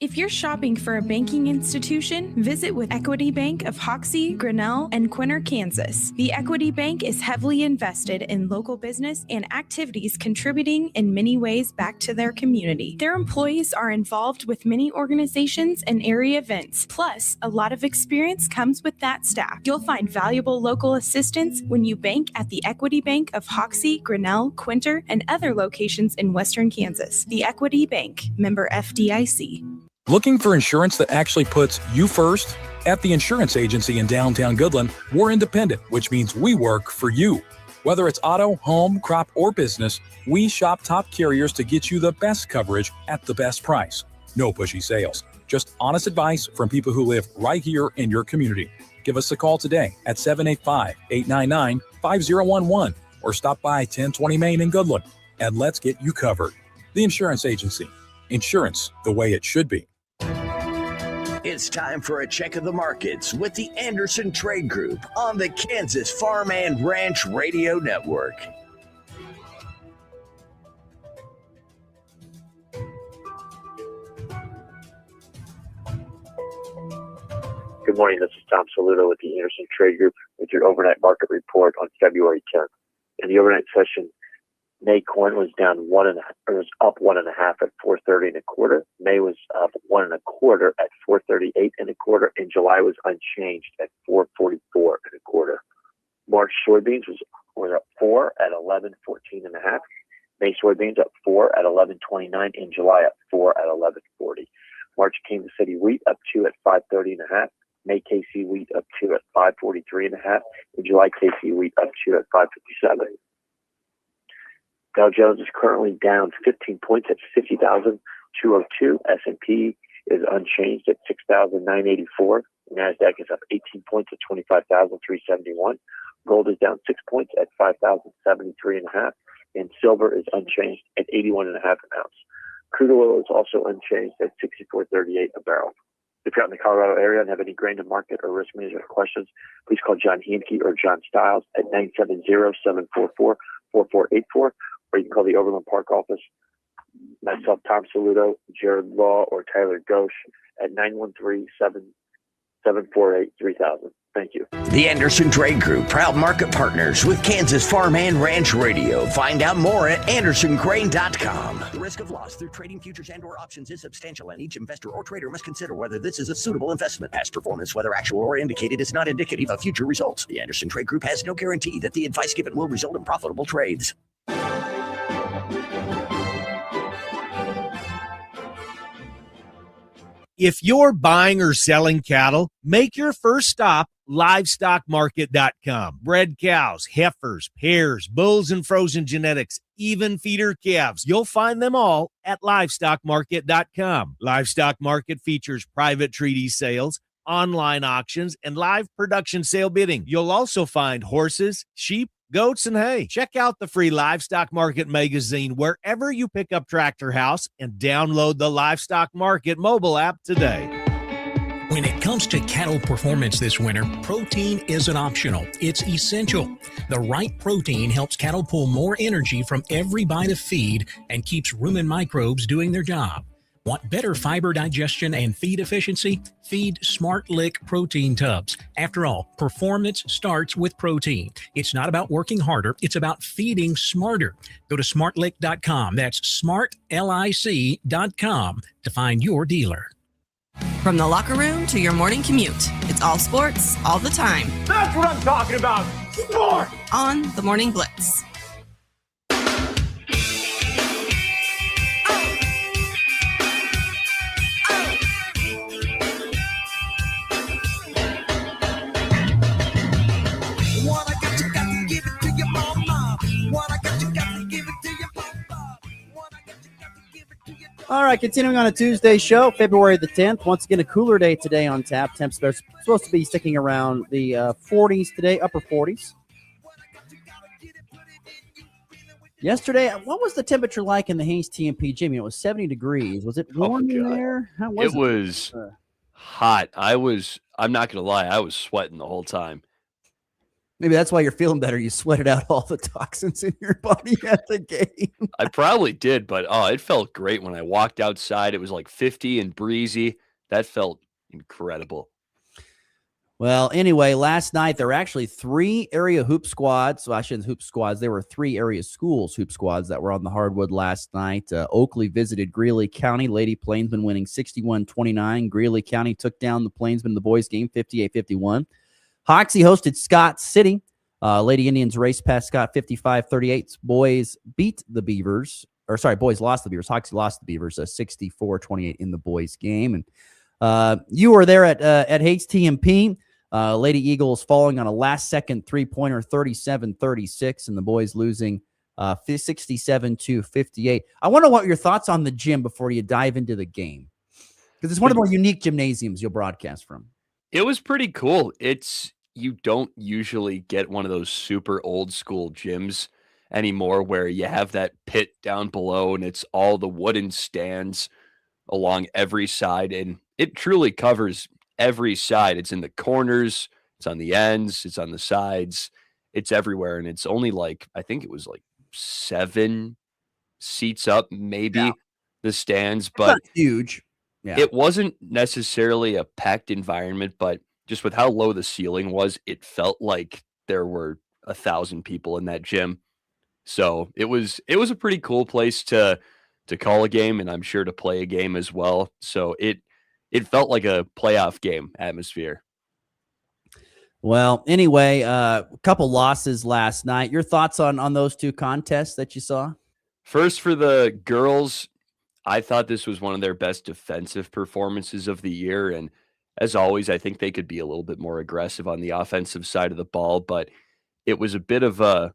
If you're shopping for a banking institution, visit with Equity Bank of Hoxie, Grinnell, and Quinter, Kansas. The Equity Bank is heavily invested in local business and activities contributing in many ways back to their community. Their employees are involved with many organizations and area events. Plus, a lot of experience comes with that staff. You'll find valuable local assistance when you bank at the Equity Bank of Hoxie, Grinnell, Quinter, and other locations in Western Kansas. The Equity Bank, member FDIC. Looking for insurance that actually puts you first? At the insurance agency in downtown Goodland, we're independent, which means we work for you. Whether it's auto, home, crop, or business, we shop top carriers to get you the best coverage at the best price. No pushy sales, just honest advice from people who live right here in your community. Give us a call today at 785-899-5011 or stop by 1020 Main in Goodland and let's get you covered. The insurance agency. Insurance the way it should be. It's time for a check of the markets with the Anderson Trade Group on the Kansas Farm and Ranch Radio Network. Good morning. This is Tom Saluto with the Anderson Trade Group with your overnight market report on February 10th. In the overnight session, May corn was down up 1.5 at 430 1/4. May was up 1 1/4 at 438 1/4, and July was unchanged at 444 1/4. March soybeans was up 4 at 11.14.5. May soybeans up 4 at 11.29. In July up 4 at 11.40. March Kansas City wheat up 2 at 5.30.5. May KC wheat up 2 at 5.43.5. In July KC wheat up 2 at 5.57. Dow Jones is currently down 15 points at 50,202. S&P is unchanged at 6,984. NASDAQ is up 18 points at 25,371. Gold is down 6 points at 5,073.5. And silver is unchanged at 81.5 an ounce. Crude oil is also unchanged at 64.38 a barrel. If you're out in the Colorado area and have any grain to market or risk management questions, please call John Hiemke or John Stiles at 970-744-4484, or you can call the Overland Park office, myself, Tom Saludo, Jared Law, or Tyler Ghosh at 913-748-3000. Thank you. The Anderson Trade Group, proud market partners with Kansas Farm and Ranch Radio. Find out more at andersongrain.com. The risk of loss through trading futures and or options is substantial, and each investor or trader must consider whether this is a suitable investment. Past performance, whether actual or indicated, is not indicative of future results. The Anderson Trade Group has no guarantee that the advice given will result in profitable trades. If you're buying or selling cattle, make your first stop livestockmarket.com. Bred cows, heifers, pairs, bulls, and frozen genetics, even feeder calves. You'll find them all at livestockmarket.com. Livestock Market features private treaty sales, online auctions, and live production sale bidding. You'll also find horses, sheep, goats, and hay. Check out the free Livestock Market magazine wherever you pick up Tractor House, and download the Livestock Market mobile app today. When it comes to cattle performance this winter, protein isn't optional. It's essential. The right protein helps cattle pull more energy from every bite of feed and keeps rumen microbes doing their job. Want better fiber digestion and feed efficiency? Feed Smart Lick protein tubs. After all, performance starts with protein. It's not about working harder, it's about feeding smarter. Go to smartlick.com. That's smartlic.com to find your dealer. From the locker room to your morning commute, it's all sports, all the time. That's what I'm talking about. Sport! On the Morning Blitz. All right, continuing on a Tuesday show, February the 10th. Once again, a cooler day today on tap. Temps are supposed to be sticking around the 40s today, upper 40s. Yesterday, what was the temperature like in the Haynes TMP gym? It was 70 degrees. Was it warm in there? How was it? It was hot. I'm not going to lie, I was sweating the whole time. Maybe that's why you're feeling better. You sweated out all the toxins in your body at the game. I probably did, but it felt great when I walked outside. It was like 50 and breezy. That felt incredible. Well, anyway, last night there were actually 3 area hoop squads. Well, I shouldn't hoop squads. There were 3 area schools hoop squads that were on the hardwood last night. Oakley visited Greeley County. Lady Plainsman winning 61-29. Greeley County took down the Plainsman in the boys game 58-51. Hoxie hosted Scott City. Lady Indians raced past Scott 55-38. Boys beat the Beavers. Boys lost the Beavers. Hoxie lost the Beavers 64-28 in the boys game. And you were there at Hates TMP. Lady Eagles falling on a last-second three-pointer 37-36, and the boys losing 67-58. I wonder what your thoughts on the gym before you dive into the game, because it's one of the more unique gymnasiums you'll broadcast from. It was pretty cool. You don't usually get one of those super old school gyms anymore where you have that pit down below and it's all the wooden stands along every side, and it truly covers every side. It's in the corners, it's on the ends, it's on the sides, it's everywhere, and it's only I think it was 7 seats up, maybe, the stands, but not huge. Yeah. It wasn't necessarily a packed environment, but just with how low the ceiling was, it felt like there were 1,000 people in that gym. So it was a pretty cool place to call a game, and I'm sure to play a game as well. So it felt like a playoff game atmosphere. Well, anyway, a couple losses last night. Your thoughts on those two contests that you saw? First, for the girls, I thought this was one of their best defensive performances of the year. And as always, I think they could be a little bit more aggressive on the offensive side of the ball, but it was a bit of an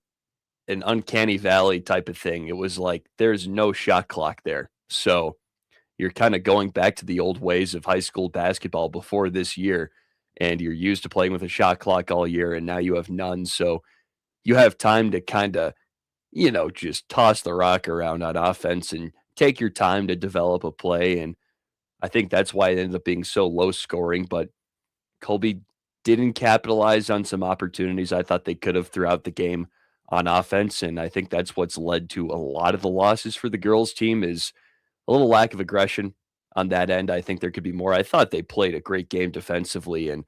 uncanny valley type of thing. It was like there's no shot clock there. So you're kind of going back to the old ways of high school basketball before this year, and you're used to playing with a shot clock all year, and now you have none. So you have time to kind of, just toss the rock around on offense and take your time to develop a play. And I think that's why it ended up being so low scoring. But Colby didn't capitalize on some opportunities I thought they could have throughout the game on offense. And I think that's what's led to a lot of the losses for the girls team is a little lack of aggression on that end. I think there could be more. I thought they played a great game defensively, and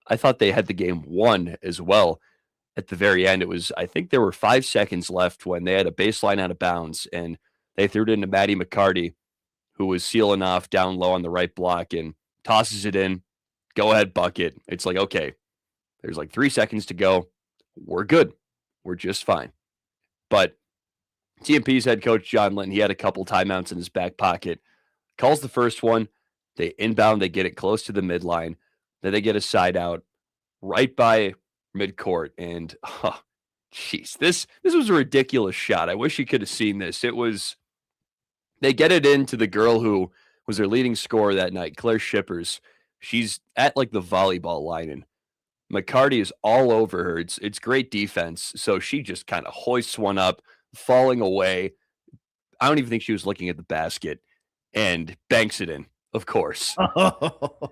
I thought they had the game won as well. At the very end, I think there were 5 seconds left when they had a baseline out of bounds, and they threw it into Maddie McCarty, who was sealing off down low on the right block, and tosses it in. Go ahead, bucket. It's like, okay, there's like 3 seconds to go. We're good. We're just fine. But TMP's head coach, John Lynn, he had a couple timeouts in his back pocket. Calls the first one. They inbound. They get it close to the midline. Then they get a side out right by midcourt. And, this was a ridiculous shot. I wish you could have seen this. They get it into the girl who was their leading scorer that night, Claire Shippers. She's at like the volleyball line, and McCarty is all over her. It's great defense. So she just kind of hoists one up, falling away. I don't even think she was looking at the basket, and banks it in, of course.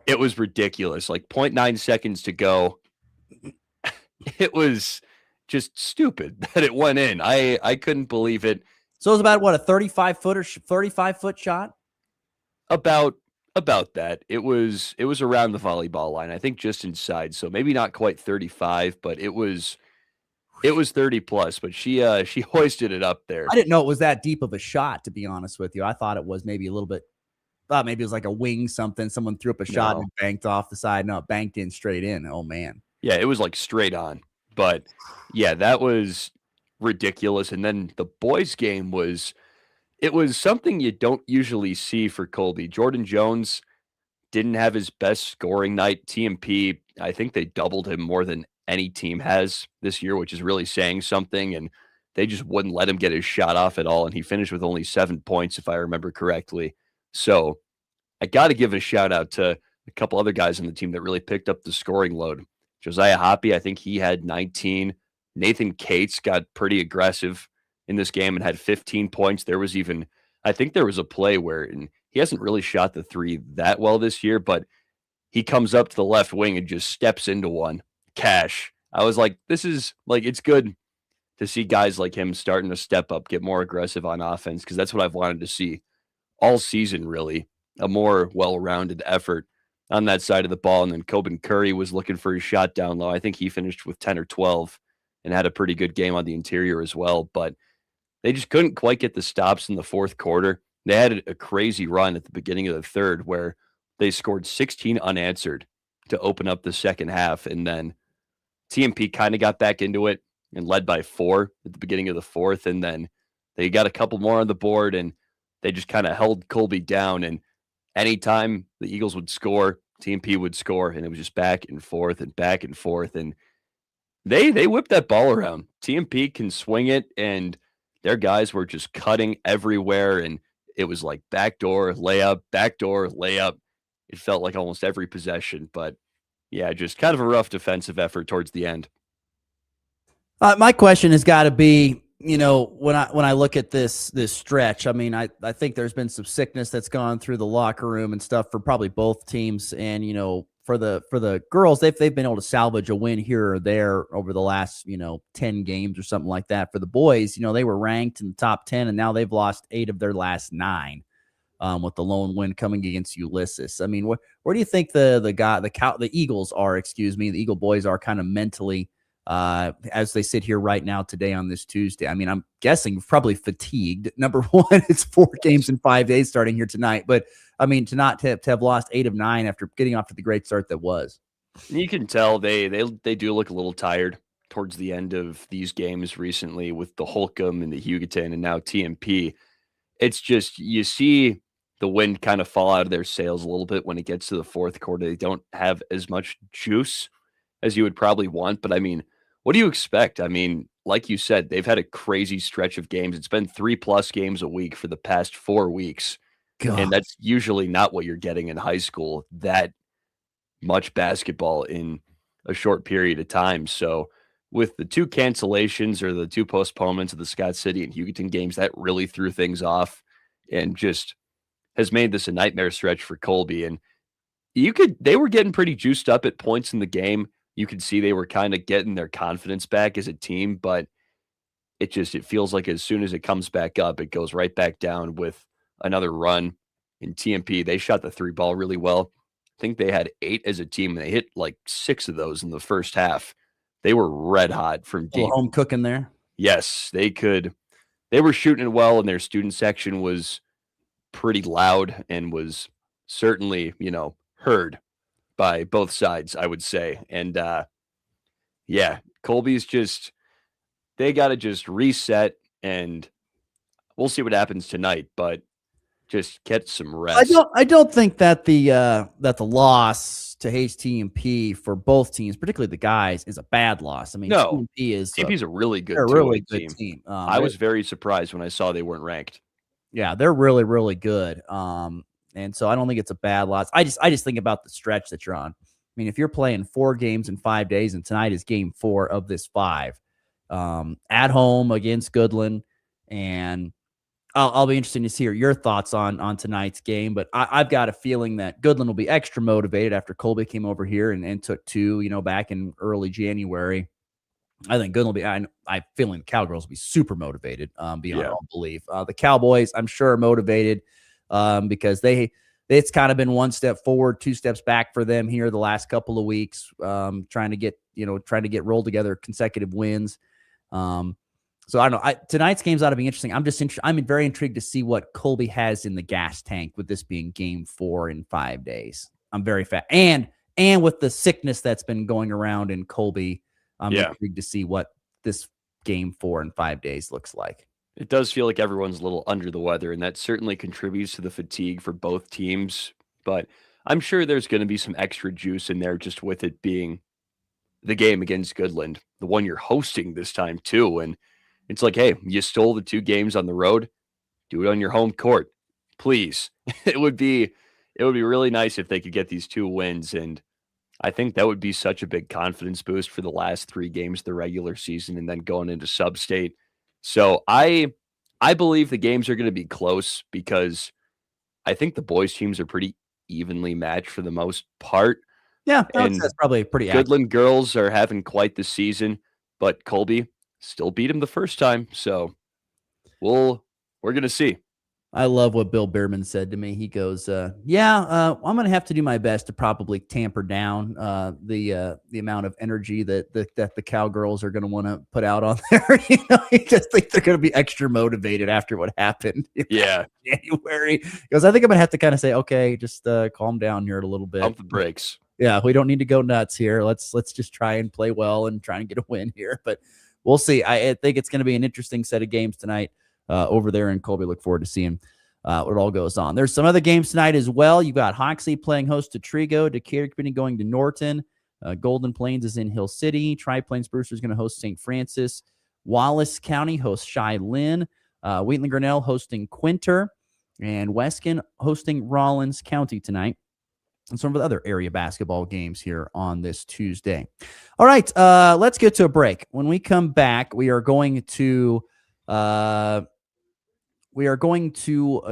It was ridiculous. Like 0.9 seconds to go. It was just stupid that it went in. I couldn't believe it. So it was about, what, a 35-foot shot? About that. It was around the volleyball line. I think just inside. So maybe not quite 35, but it was 30 plus. But she hoisted it up there. I didn't know it was that deep of a shot, to be honest with you. I thought it was maybe a little bit. Thought maybe it was like a wing something. Someone threw up a shot and banked off the side. No, it banked in straight in. Oh man. Yeah, it was like straight on. But yeah, that was ridiculous. And then the boys' game was something you don't usually see for Colby. Jordan Jones didn't have his best scoring night. TMP, I think they doubled him more than any team has this year, which is really saying something. And they just wouldn't let him get his shot off at all. And he finished with only 7 points, if I remember correctly. So I got to give a shout out to a couple other guys on the team that really picked up the scoring load. Josiah Hoppy, I think he had 19. Nathan Cates got pretty aggressive in this game and had 15 points. I think there was a play where, and he hasn't really shot the three that well this year, but he comes up to the left wing and just steps into one. Cash. I was like, this is like, it's good to see guys like him starting to step up, get more aggressive on offense, because that's what I've wanted to see all season, really. A more well-rounded effort on that side of the ball. And then Coben Curry was looking for his shot down low. I think he finished with 10 or 12 and had a pretty good game on the interior as well. But they just couldn't quite get the stops in the fourth quarter. They had a crazy run at the beginning of the third where they scored 16 unanswered to open up the second half. And then TMP kind of got back into it and led by 4 at the beginning of the fourth. And then they got a couple more on the board, and they just kind of held Colby down. And anytime the Eagles would score, TMP would score, and it was just back and forth and back and forth. And they whipped that ball around. TMP can swing it, and their guys were just cutting everywhere. And it was like backdoor layup. It felt like almost every possession. But yeah, just kind of a rough defensive effort towards the end. My question has got to be, when I look at this stretch, I mean, I think there's been some sickness that's gone through the locker room and stuff for probably both teams. And, for the girls, they've been able to salvage a win here or there over the last, 10 games or something like that. For the boys, they were ranked in the top 10, and now they've lost 8 of their last 9, with the lone win coming against Ulysses. I mean, where do you think the Eagles are, the Eagle boys are kind of mentally, as they sit here right now today on this Tuesday? I mean, I'm guessing probably fatigued. Number one, it's 4 games in 5 days starting here tonight. But I mean, to have lost 8 of 9 after getting off to the great start that was. You can tell they do look a little tired towards the end of these games recently with the Holcomb and the Hugoton and now TMP. It's just you see the wind kind of fall out of their sails a little bit when it gets to the fourth quarter. They don't have as much juice as you would probably want. But I mean, what do you expect? I mean, like you said, they've had a crazy stretch of games. It's been 3+ games a week for the past 4 weeks. God. And that's usually not what you're getting in high school, that much basketball in a short period of time. So with the 2 cancellations or the 2 postponements of the Scott City and Hugoton games, that really threw things off and just has made this a nightmare stretch for Colby. And they were getting pretty juiced up at points in the game. You could see they were kind of getting their confidence back as a team, but it feels like as soon as it comes back up, it goes right back down with another run. In TMP, they shot the 3 ball really well. I think they had 8 as a team, and they hit like 6 of those in the first half. They were red hot from deep. Home cooking there. Yes, they could. They were shooting it well, and their student section was pretty loud and was certainly, heard by both sides, I would say. And yeah, Colby's they got to just reset, and we'll see what happens tonight, but just get some rest. I don't think that the loss to HTMP for both teams, particularly the guys, is a bad loss. I mean, no, TMP's a really good, team. I was very surprised when I saw they weren't ranked. Yeah, they're really, really good. And so I don't think it's a bad loss. I just think about the stretch that you're on. I mean, if you're playing 4 games in 5 days, and tonight is game 4 of this 5, at home against Goodland, and I'll be interested to hear your thoughts on tonight's game. But I've got a feeling that Goodland will be extra motivated after Colby came over here and took 2, back in early January. I think Goodland will be. I'm feeling the Cowgirls will be super motivated beyond all belief. The Cowboys, I'm sure, are motivated because it's kind of been 1 step forward, 2 steps back for them here the last couple of weeks, trying to get rolled together consecutive wins. So I don't know. Tonight's game's ought to be interesting. I'm very intrigued to see what Colby has in the gas tank with this being game 4 in 5 days. I'm very fat, and with the sickness that's been going around in Colby, I'm intrigued to see what this game 4 in 5 days looks like. It does feel like everyone's a little under the weather, and that certainly contributes to the fatigue for both teams. But I'm sure there's going to be some extra juice in there just with it being the game against Goodland, the one you're hosting this time too, and it's like, hey, you stole the 2 games on the road. Do it on your home court, please. It would be really nice if they could get these 2 wins, and I think that would be such a big confidence boost for the last 3 games of the regular season and then going into sub-state. So I believe the games are going to be close because I think the boys' teams are pretty evenly matched for the most part. Yeah, and that's probably pretty Goodland girls are having quite the season, but Colby still beat him the first time, so we're going to see. I love what Bill Behrman said to me. He goes, I'm going to have to do my best to probably tamper down the amount of energy that the Cowgirls are going to want to put out on there. I just think they're going to be extra motivated after what happened in January. Because I think I'm going to have to kind of say, okay, just calm down here a little bit. Pump the brakes. Yeah, we don't need to go nuts here. Let's just try and play well and try and get a win here. But we'll see. I think it's going to be an interesting set of games tonight. Over there in Colby. Look forward to seeing what all goes on. There's some other games tonight as well. You've got Hoxie playing host to Trigo, Decatur Community going to Norton, Golden Plains is in Hill City, Tri-Plains Brewster is going to host St. Francis, Wallace County hosts Chi-Lin, Wheatland Grinnell hosting Quinter, and Weskin hosting Rollins County tonight. And some of the other area basketball games here on this Tuesday. All right, let's get to a break. When we come back, we are going to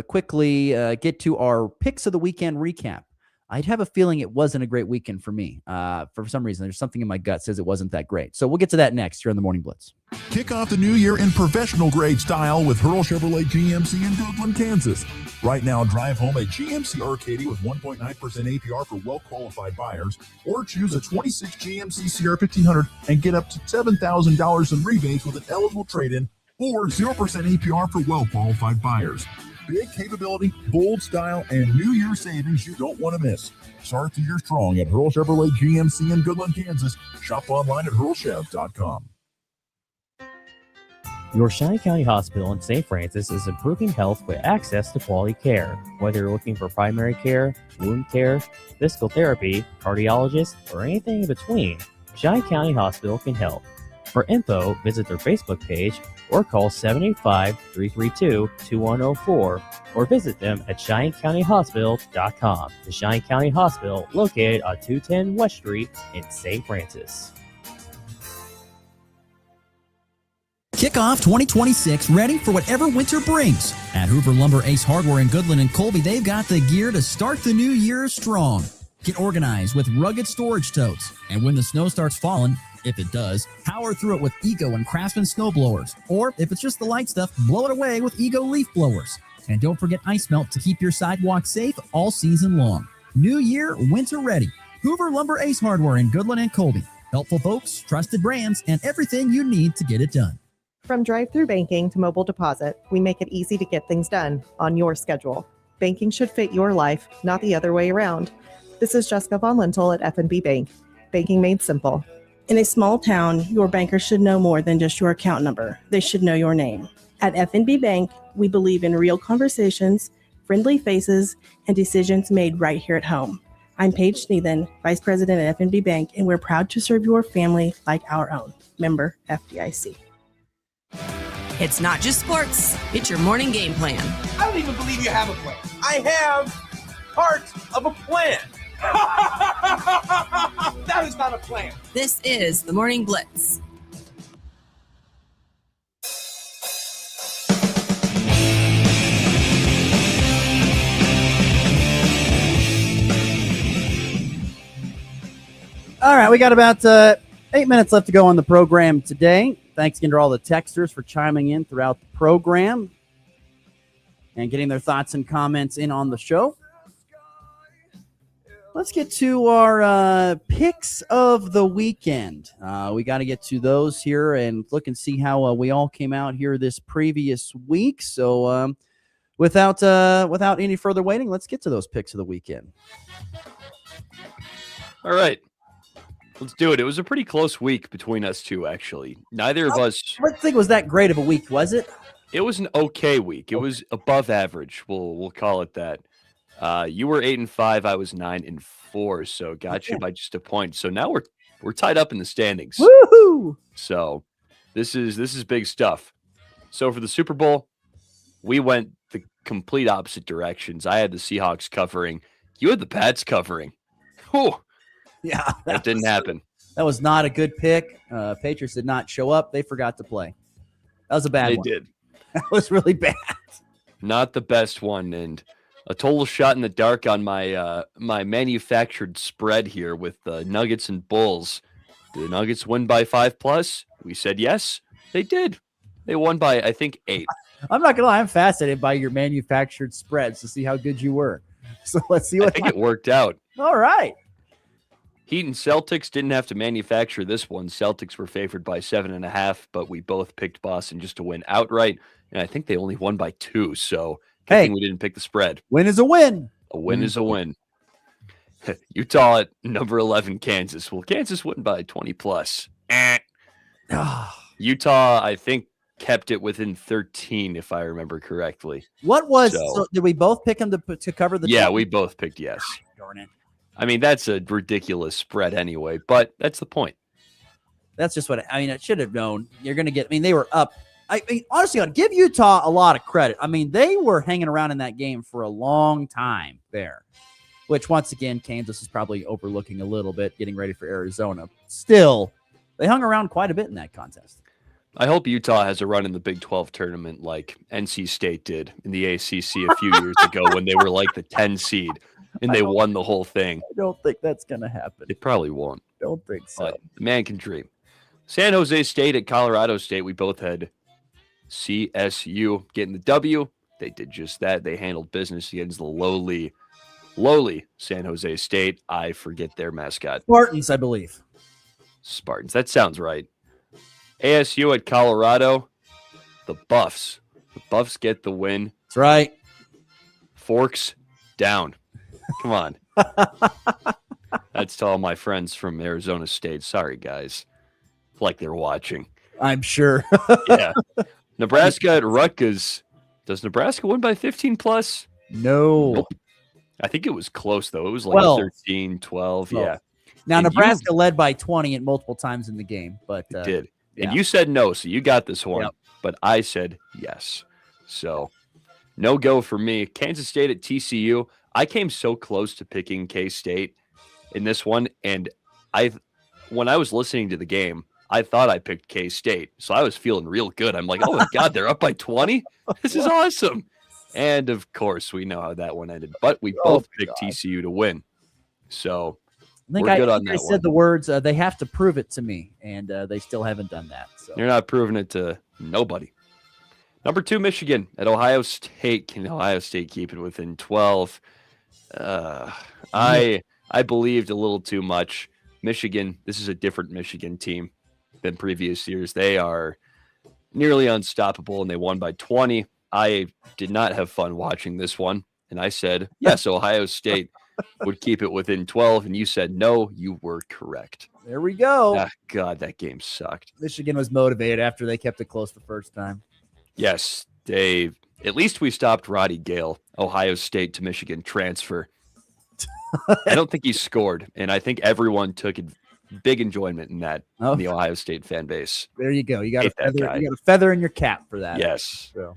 quickly get to our picks of the weekend recap. I'd have a feeling it wasn't a great weekend for me. For some reason, there's something in my gut says it wasn't that great. So we'll get to that next here on the Morning Blitz. Kick off the new year in professional grade style with Hurl Chevrolet GMC in Goodland, Kansas. Right now, drive home a GMC Arcadia with 1.9% APR for well-qualified buyers, or choose a 26 GMC Sierra 1500 and get up to $7,000 in rebates with an eligible trade-in, or 0% APR for well-qualified buyers. big capability, bold style, and New Year savings you don't want to miss. Start the year strong at Hurl Chevrolet GMC in Goodland, Kansas. Shop online at hurlchev.com. Your Shawnee County Hospital in St. Francis is improving health with access to quality care. Whether you're looking for primary care, wound care, physical therapy, cardiologist, or anything in between, Shawnee County Hospital can help. For info, visit their Facebook page or call 785-332-2104 or visit them at ShawneeCountyHospital.com. The Shawnee County Hospital, located on 210 West Street in St. Francis. Kick off 2026 ready for whatever winter brings. At Hoover Lumber, Ace Hardware in Goodland and Colby, they've got the gear to start the new year strong. Get organized with rugged storage totes. And when the snow starts falling, if it does, power through it with Ego and Craftsman snow blowers. Or if it's just the light stuff, blow it away with Ego leaf blowers. And don't forget ice melt to keep your sidewalk safe all season long. New year, winter ready. Hoover Lumber, Ace Hardware in Goodland and Colby. Helpful folks, trusted brands, and everything you need to get it done. From drive-through banking to mobile deposit, we make it easy to get things done on your schedule. Banking should fit your life, not the other way around. This is Jessica Von Lintel at F&B Bank. Banking made simple. In a small town, your banker should know more than just your account number. They should know your name. At F&B Bank, we believe in real conversations, friendly faces, and decisions made right here at home. I'm Paige Sneathen, Vice President at F&B Bank, and we're proud to serve your family like our own. Member FDIC. It's not just sports, it's your morning game plan. I don't even believe you have a plan. I have part of a plan. That is not a plan. This is the Morning Blitz. All right, we got about 8 minutes left to go on the program today. Thanks again to all the texters for chiming in throughout the program and getting their thoughts and comments in on the show. Let's get to our picks of the weekend. We got to get to those here and look and see how we all came out here this previous week. So without any further waiting, let's get to those picks of the weekend. All right. Let's do it. It was a pretty close week between us two, actually. Neither of us. I don't think it was that great of a week, was it? It was an okay week. It was above average. We'll call it that. You were 8-5. I was 9-4. So got you by just a point. So now we're tied up in the standings. Woohoo! So this is big stuff. So for the Super Bowl, we went the complete opposite directions. I had the Seahawks covering. You had the Pats covering. Whew. Yeah, that didn't happen. That was not a good pick. Patriots did not show up. They forgot to play. That was a bad one. They did. That was really bad. Not the best one, and a total shot in the dark on my my manufactured spread here with the Nuggets and Bulls. Did the Nuggets win by 5+? We said yes. They did. They won by, I think, 8. I'm not gonna lie. I'm fascinated by your manufactured spreads to see how good you were. So let's see what I think it worked out. All right. Heat and Celtics didn't have to manufacture this one. Celtics were favored by 7.5, but we both picked Boston just to win outright, and I think they only won by 2. So good thing we didn't pick the spread. Win is a win. A win is a win. Utah at number 11, Kansas. Well, Kansas won by 20+. Utah, I think, kept it within 13, if I remember correctly. What was? So did we both pick them to cover the? Yeah, 20? we both picked yes. Darn it. I mean, that's a ridiculous spread anyway, but that's the point. That's just what I mean. I should have known. You're going to get. I mean, they were up. I mean, honestly, I'd give Utah a lot of credit. I mean, they were hanging around in that game for a long time there, which once again, Kansas is probably overlooking a little bit, getting ready for Arizona. Still, they hung around quite a bit in that contest. I hope Utah has a run in the Big 12 tournament like NC State did in the ACC a few years ago when they were like the 10 seed and they won the whole thing. I don't think that's going to happen. It probably won't. Don't think so. But the man can dream. San Jose State at Colorado State. We both had CSU getting the W. They did just that. They handled business against the lowly San Jose State. I forget their mascot. Spartans, I believe. Spartans. That sounds right. ASU at Colorado. The Buffs. The Buffs get the win. That's right. Forks down. Come on. That's to all my friends from Arizona State. Sorry, guys. Like they're watching. I'm sure. Yeah. Nebraska at Rutgers. Does Nebraska win by 15 plus? No. Nope. I think it was close, though. It was like 12. 13, 12. 12. Yeah. Now, And Nebraska led by 20 at multiple times in the game, but you did. yeah. And you said no, so you got this one. Yep. But I said yes. So no go for me. Kansas State at TCU. I came so close to picking K-State in this one. And when I was listening to the game, I thought I picked K-State. So I was feeling real good. I'm like, oh my God, they're up by 20? This is awesome. And of course, we know how that one ended. But we both picked TCU to win. So I think we're good on I that said one. the words, they have to prove it to me, and they still haven't done that. So. You're not proving it to nobody. Number 2, Michigan at Ohio State. Can Ohio State keep it within 12? I believed a little too much. Michigan, this is a different Michigan team than previous years. They are nearly unstoppable, and they won by 20. I did not have fun watching this one, and I said, yes, Ohio State would keep it within 12, and you said no. You were correct. There we go. Ah, God, that game sucked. Michigan was motivated after they kept it close the first time. Yes, Dave. At least we stopped Roddy Gale, Ohio State to Michigan transfer. I don't think he scored, and I think everyone took big enjoyment in that in the Ohio State fan base. There you go. You got Hate that guy. a feather in your cap for that. Yes. So.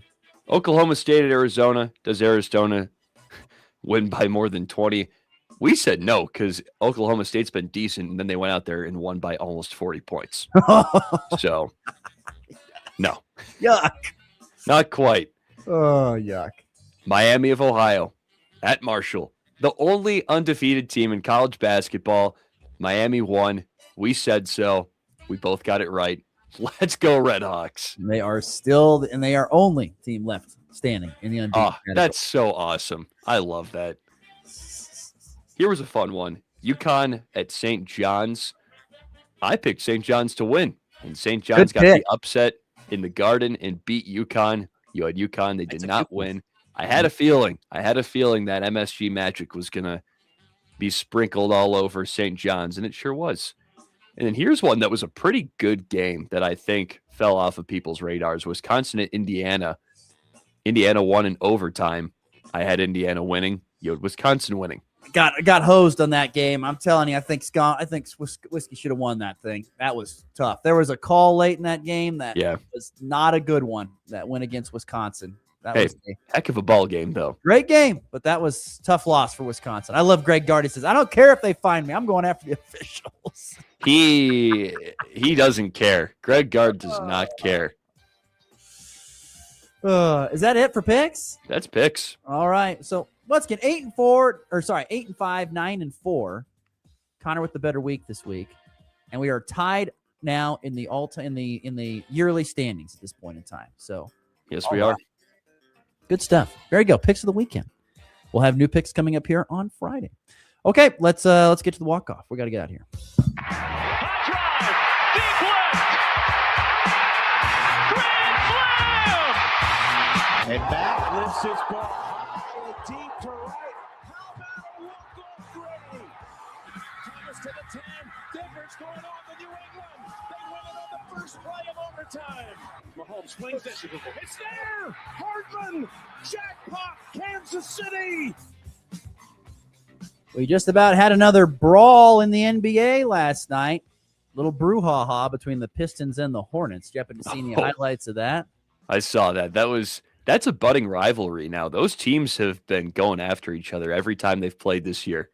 Oklahoma State at Arizona. Does Arizona win by more than 20? We said no because Oklahoma State's been decent, and then they went out there and won by almost 40 points. So, no. Yuck. Not quite. Oh, yuck. Miami of Ohio at Marshall. The only undefeated team in college basketball. Miami won. We said so. We both got it right. Let's go, Red Hawks. They are still, and they are only team left standing in the undefeated category. That's so awesome. I love that. Here was a fun one. UConn at St. John's. I picked St. John's to win, and St. John's got the upset in the Garden and beat UConn. You had UConn. They did not win. I had a feeling that MSG magic was going to be sprinkled all over St. John's, and it sure was. And then here's one that was a pretty good game that I think fell off of people's radars. Wisconsin at Indiana. Indiana won in overtime. I had Indiana winning. You had Wisconsin winning. Got hosed on that game. I'm telling you, I think Whiskey should have won that thing. That was tough. There was a call late in that game that was not a good one that went against Wisconsin. That was a heck of a ball game, though. Great game, but that was a tough loss for Wisconsin. I love Greg Gard. He says, I don't care if they find me. I'm going after the officials. He doesn't care. Greg Gard does not care. Is that it for picks? That's picks. All right. So let's get 8-5, 9-4. Connor with the better week this week, and we are tied now in the yearly standings at this point in time. So yes, we are. Good stuff. There you go. Picks of the weekend. We'll have new picks coming up here on Friday. Okay, let's get to the walk-off. We got to get out of here. And back lifts his ball high and deep to right. How about a walk-off Gray? Thomas to the 10. Denver's going on to New England. They win it on the first play of overtime. Mahomes swings it. It's there. Hardman. Jackpot. Kansas City. We just about had another brawl in the NBA last night. Little brouhaha between the Pistons and the Hornets. Did you happen to see any highlights of that? I saw that. That's a budding rivalry now. Those teams have been going after each other every time they've played this year.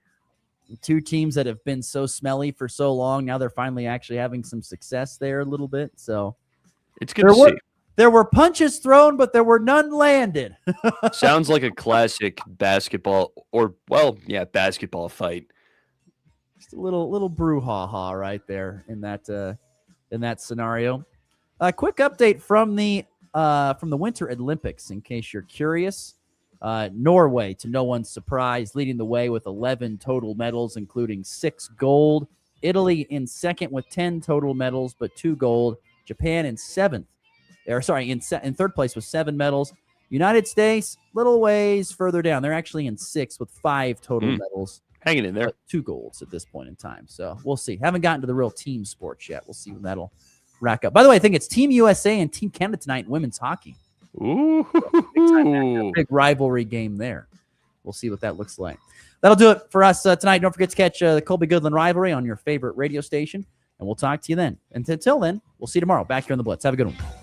Two teams that have been so smelly for so long. Now they're finally actually having some success there a little bit. So it's good to see. There were punches thrown, but there were none landed. Sounds like a classic basketball basketball fight. Just a little brouhaha right there in that scenario. A quick update from the Winter Olympics, in case you're curious. Norway, to no one's surprise, leading the way with 11 total medals, including 6 gold. Italy in second with 10 total medals, but 2 gold. Japan in third place with 7 medals. United States, little ways further down. They're actually in 6th with 5 total medals. Hanging in there. 2 golds at this point in time. So we'll see. Haven't gotten to the real team sports yet. We'll see when that'll rack up. By the way, I think it's Team USA and Team Canada tonight in women's hockey. Ooh. Big rivalry game there. We'll see what that looks like. That'll do it for us tonight. Don't forget to catch the Colby-Goodland rivalry on your favorite radio station, and we'll talk to you then. And until then, we'll see you tomorrow back here on the Blitz. Have a good one.